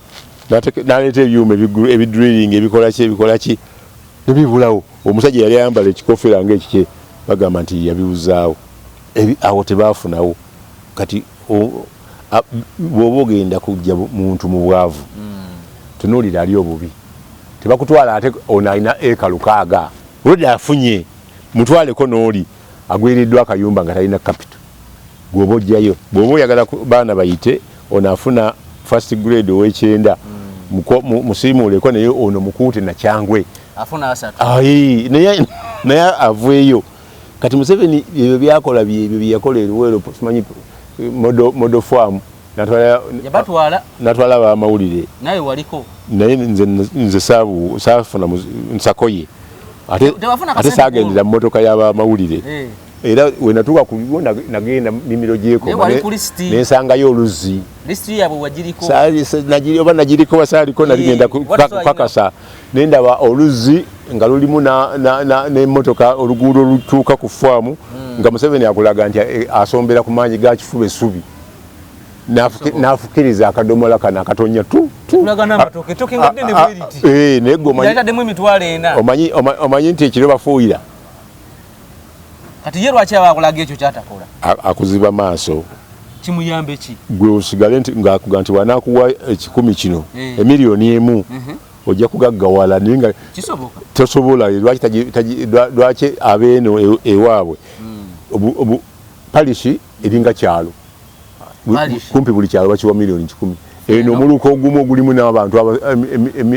n'aleeta ebyuma ebidrilling ebikola ki nebibulawo omusajja yali ayambala ekikofera ng'ekikye bagamba nti yabiwuzaawo awo tebaafunawo kati bw'oba ogenda kujja muntu mu bwavu tunuulira ali obubi tebakutwala ate ono alina eka 600 olwedde afunye mutwaleko n'oli agwiriddwa akayumba nga talina capital gwoba ojjayo bw'oba oyagala baana bayite ono afuna first grade ow'ekyenda musiimuuleko naye ono mukuute nakyangwe afuna 3 naye aveeyo kati Museveni ebyo byakola byebyo byeyakola eruwero simanyi modo farm natwala bamawulire naye waliko naye nze saafuna nsakoye ate saagendera mmotoka y'abamawulire era wenatuuka kuliwo nagenda mimiro gyeko nensangayo oluzzi oba nagiriko basaaliko naligenda kukakasa nendaba oluzzi nga lulimu n'emmotoka oluguudo olutuuka ku faamu nga Museveni akulaga nti asombera ku maanyi ga kifuba essubi n'afukiriza akadomola kano akatonya omanyi nti ekiro bafuuyira kati ye lwaki abakulaga ekyo kyatakola akuziba maaso kimuyambe ki gwe osigale ng'akuga nti wanaakuwa 10 kino emiliyoni emu ojja kugaggawala naye nga tosobola lwaki abeeno ewaabwe palishi eringa kyalo kumpi buli kyalo bakiwa miliyoni 10 eno omuluka ogumu ogulimu n'abantu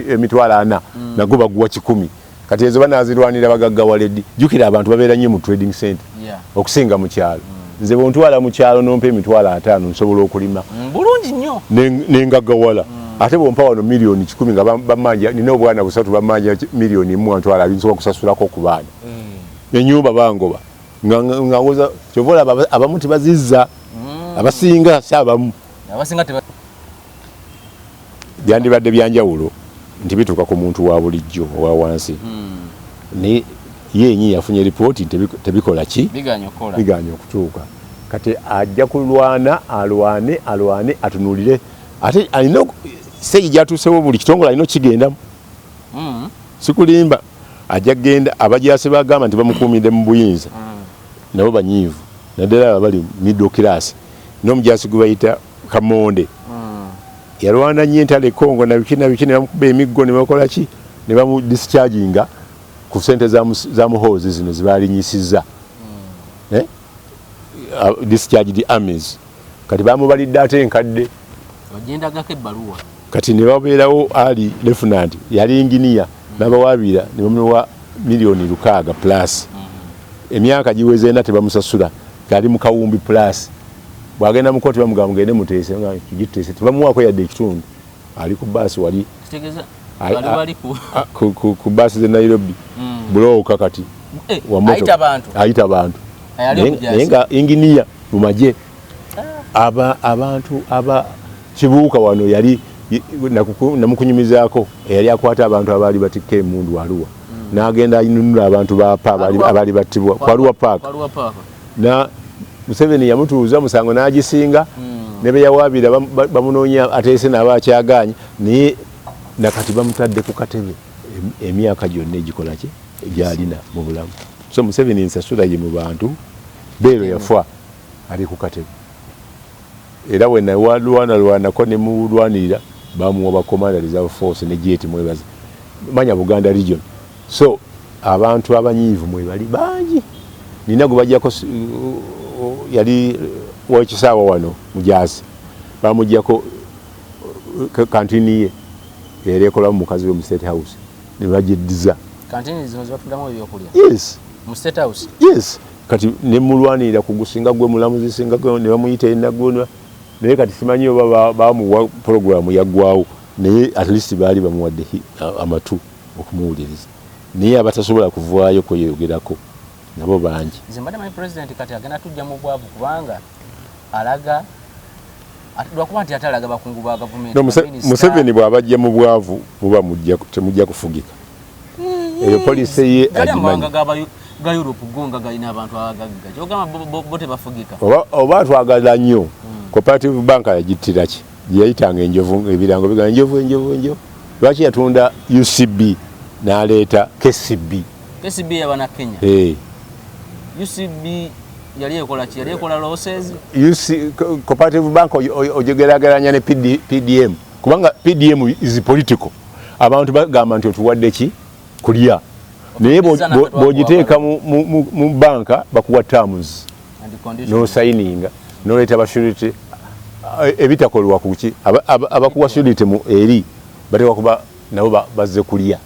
emitwalo 4 nagwo baguwa 10 kati ezo banazirwanira bagaggawala ddi jjukira abantu babeera nnyo mu trading center okusinga mu kyalo nze bwontwala mu kyalo nompa emitwalo 5 nsobola okulima bulungi nnyo nengaggawala ate bwompa wano miliyoni 10 nga bamanja nina obwana busatu bamanja miliyoni 1 ntwala abinsobola kusasulako ku baana ennyumba bangoba ngawoza kyovola abamu tebazizza abasinga si abamu byandibadde byanjawulo nti bituuka ku muntu wa bulijjo owa wansi naye yenyi yafunye ripooti tebikola ki biganya okutuuka kati ajja kulwana alwane atunuulire ate alina stage gyatuusewo buli kitongole alina okigendamu sikulimba ajja genda abajasi bagamba nti bamukuumidde mu buyinza nabo banyiivu naddala aba bali middle class n'omujasi gwe bayita Kamonde yalwana nnyo entalo Congo na biki ne bamukuba emiggo ne bakola ki ne bamudischarginga ku ssente za muhoozi zino zibalinyisizza discharged armies kati bamubalidde ate enkadde ogendagako ebbaluwa kati ne babeerawo ali lieutenant yali engineer n'abawaabira ne bamuwa miliyoni 600 plus emyaka giweze ena tebamusasula gali mu kawumbi plus bwagenda mu kooti bamugamba mugende muteese nga kigiteese tebamuwaako yadde ekitundu ali ku baasi wali ku baasi ze Nairobi bulooka kati ayita abantu naye nga engineer mu magye abantu kibuuka wano yali namukunyumizaako eyali akwata abantu abaali batikka emundu Arua n'agenda ayinunula abantu bapa abaali battibwa ku Arua Park na Museveni yamutuuza musango n'agisinga ne be yawaabira bamunoonya ateese n'abakyaganya naye nakati bamutadde ku katebe emyaka gyonna egikola ki gyalina mu bulamu. So Museveni nsasula ye mu bantu beero yafa ali ku katebe era we lwanako ne mulwanirira bamuwa ba Commander Reserve Force ne jet mwebaza manya Buganda region. So abantu abanyiivu mwebali bangi nina gubajjako yali wakisaawa wano mujazi bamujjako kantini ye yali ekola mu mukazi we mu State House ne bajiddiza kantini zino zibatundamu ebyokulya. Yes mu State House. Yes kati ne mulwanirira kugusinga gwe mulamuzi singa gwe ne bamuyita enaggonwa naye kati simanyi oba bamuwa program yaggwawo naye at least baali bamuwadde amatu okumuwuliriza naye abatasobola kuvaayo kweyogerako nabo bangi. Zimbabwe my president kati agenda tujja mu bwavu kubanga alaga lwakuba nti atalaga bakungu ba government. No, Museveni bw'abajja mu bwavu buba temujja kufugika. Eyo police ye agimanyi. Ga Europe gonga galina abantu abagagga. Kyogamba bote bafugika. Oba twagala nnyo. Cooperative Bank yagittira ki? Yayitanga enjovu ebirango bigana enjovu. Lwaki yatunda UCB n'aleeta KCB. KCB yabana Kenya. UCB yali ekola ki? Yali ekola losses. Cooperative Bank ojegeraganya ne PDM. Kubanga PDM is political. Abantu bagamba nti otuwadde ki? Kulya. Naye bw'ogiteeka mu banka bakuwa terms no signing no leeta bassurity ebitakolwa ku ki abakuwa surety mu eri bateekwa kuba nabo bazze kulya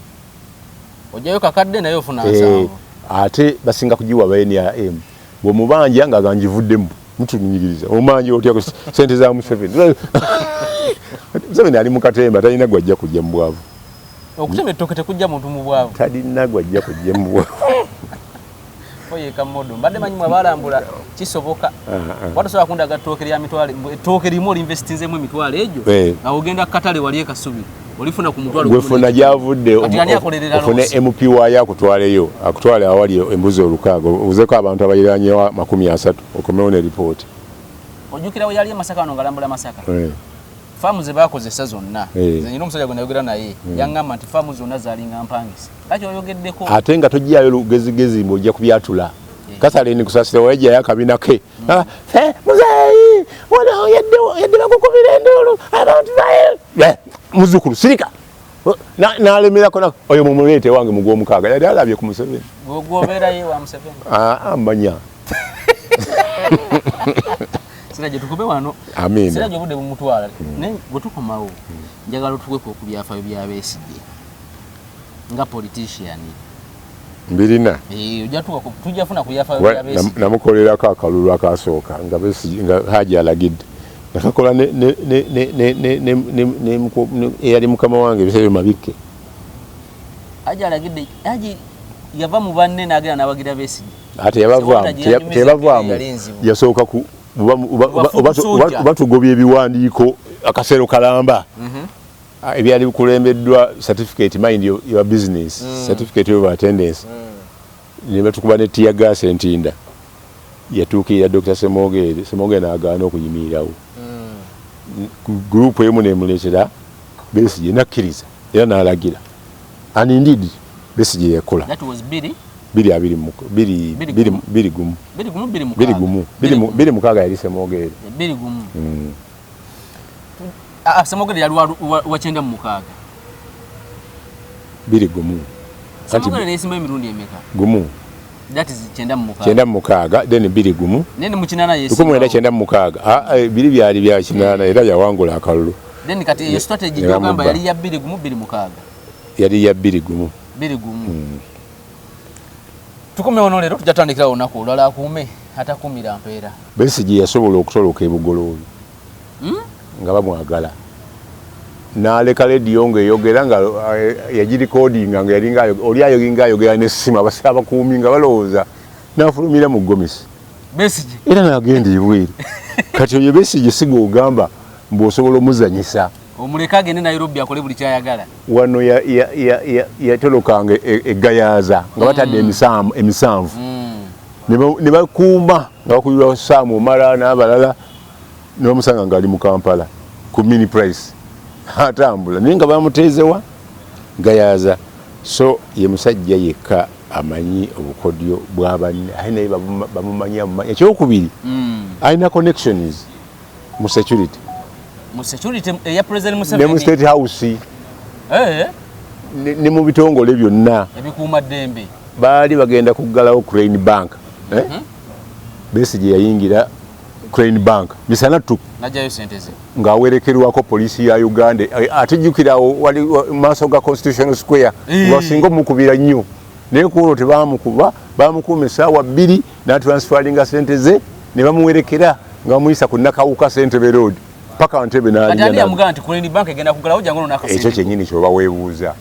ojjayo kakadde naye ofuna nsanvu ate basinga kugiwa ba NRM bw'omubanja nga ganjivuddemu mutunyigiriza omanje otyako sente za Museveni Museveni ali mu katemba talina gwajja kujja mu bwavu okutema ettooke tekujja muntu mu bwavu talina gwajja kujja mu bwavu oye kamodo mbadde manyi mwe balambula kisoboka watasobola kundaga ettooke lya mitwale ettooke limu olinvestinzemu emitwale egyo nga ogenda katale wali ekasubi olifuna ku mutwale gwefuna gyavudde ofune MP wayo akutwaleyo akutwale awali embuzi olukaago ozeko abantu abayiranyewa 30 okomewo ne report ojjukira we yali Masaka wano ngalambula Masaka faamu ze bakozesa zonna zenyina omusajja gwe nayogera naye yaŋŋamba nti faamu zonna zaalinga mpangisa laki oyogeddeko ate nga tojjayo lugezigezi mbwojja kubyatula kasaleni kusasira wajja yakabina ke muzeeyi wano yadde bakukubira enduulu abantu baye muzukulu sirika n'alemerako oyo mumuleete wange mugw'omukaaga yali alabye ku Museveni gwobeerayo wa Museveni manya siraje tukube wano amina siraje budde bumutwala ne gotukomawo njagala tukweko okubyafayo byabeesigye nga politician mbirina ojatuka tujja funa kuyafayo byabeesigye namukolerako akalulu akasooka nga beesigye nga haji alagidde nakakola eyali mukama wange ebisebyo mabikke haji alagidde haji yava mu banne n'agenda n'abagira beesigye ate tebavaamu yasooka ku oba tugobya ebiwandiiko akaseero kalamba ebyali bikulembeddwa certificate mind your business certificate of attendance ne batukuba ne tear gas entinda yatuukirira Dr. Semogere n'agaana okuyimirirawo group emu nemuleetera Besigye nakkiriza era n'alagira and indeed Besigye yakola biri mukaaga yali Semogere Semogere yali wakyenda mu mukaaga biri gumu Semogere yesimba emirundi emeka gumu that is kyenda mu mukaaga then biri gumu nene mu kinana yesimba kumwenda kyenda mu mukaaga biri byali bya kinana era yawangula akalulu then kati iyo strategy yogamba yali ya biri gumu biri mukaaga yali ya biri gumu tukume ono leero tujatandikira olunaku olwala akuume atakumira mpeera Besigye yasobola okutoloka ebugoloobi nga bamwagala n'aleka lediyo ng'eyogera nga yagirikodinga nga yalinga oli ayoginga ayogera n'essimu abakuumi nga balowooza n'afulumira mu ggomesi Besigye era nagenda ebweru kati oyo Besigye siga ogamba mbosobola omuzanyisa omuleka agende Nairobi akole buli kyayagala wano yatolokanga egayaza nga batadde emisanvu ne bakuuma nga bakubirwa Saamu Omala n'abalala n'omusanga ng'ali mu Kampala ku mini price atambula naye nga bamuteezewa gayaza so ye musajja yekka amanyi obukodyo bw'abanne aye naye bamumanyi ekyokubiri alina connections mu security eya President Museveni ne mu State House ne mu bitongole byonna ebikuuma ddembe baali bagenda kuggalawo Crane Bank Besigye yayingira Crane Bank misanatu najjayo sente ze ng'awerekerwako poliisi ya Uganda atijjukirawo wali maaso ga Constitutional Square wasinga omukubira nnyo naye kuolwo tebamukuba bamukuuma essaawa 2 n'atransfaringa sente ze ne bamuwerekera nga bamuyisa ku Nakawuka Ssentebe Road paka Ntebe n'alinga nti Crane Bank egenda kuggalawo jangu n'akasente ekyo kyennyini kyoba weebuuza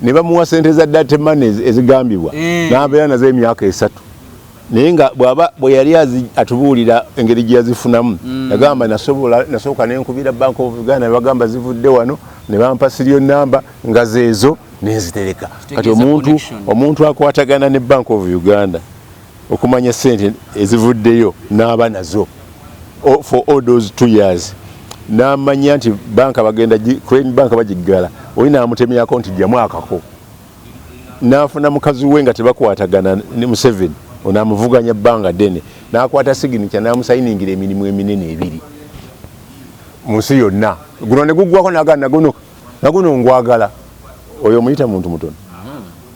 ne bamuwa sente za dirty money ezigambibwa n'abeera nazo emyaka 3 naye nga bwe yali atubuulira engeri gye yazifunamu yagamba nasooka nenkubira Bank of Uganda ne bagamba zivudde wano ne bampa serial number nga zeezo nenzitereka kati omuntu akwatagana ne Bank of Uganda okumanya sente ezivuddeyo n'aba nazo for all those 2 years n'amanya nti banka bagenda Crane Bank bagiggala oli n'amutemya akonti gyamu akako n'afuna mukazi we nga tebakwatagana ne Museveni onamuvuganya bbanga ddene n'akwata signature n'amusayiningira emirimu eminene 2 mu nsi yonna guno ne guggwako n'agana naguno ngwagala oyo omuyita muntu mutono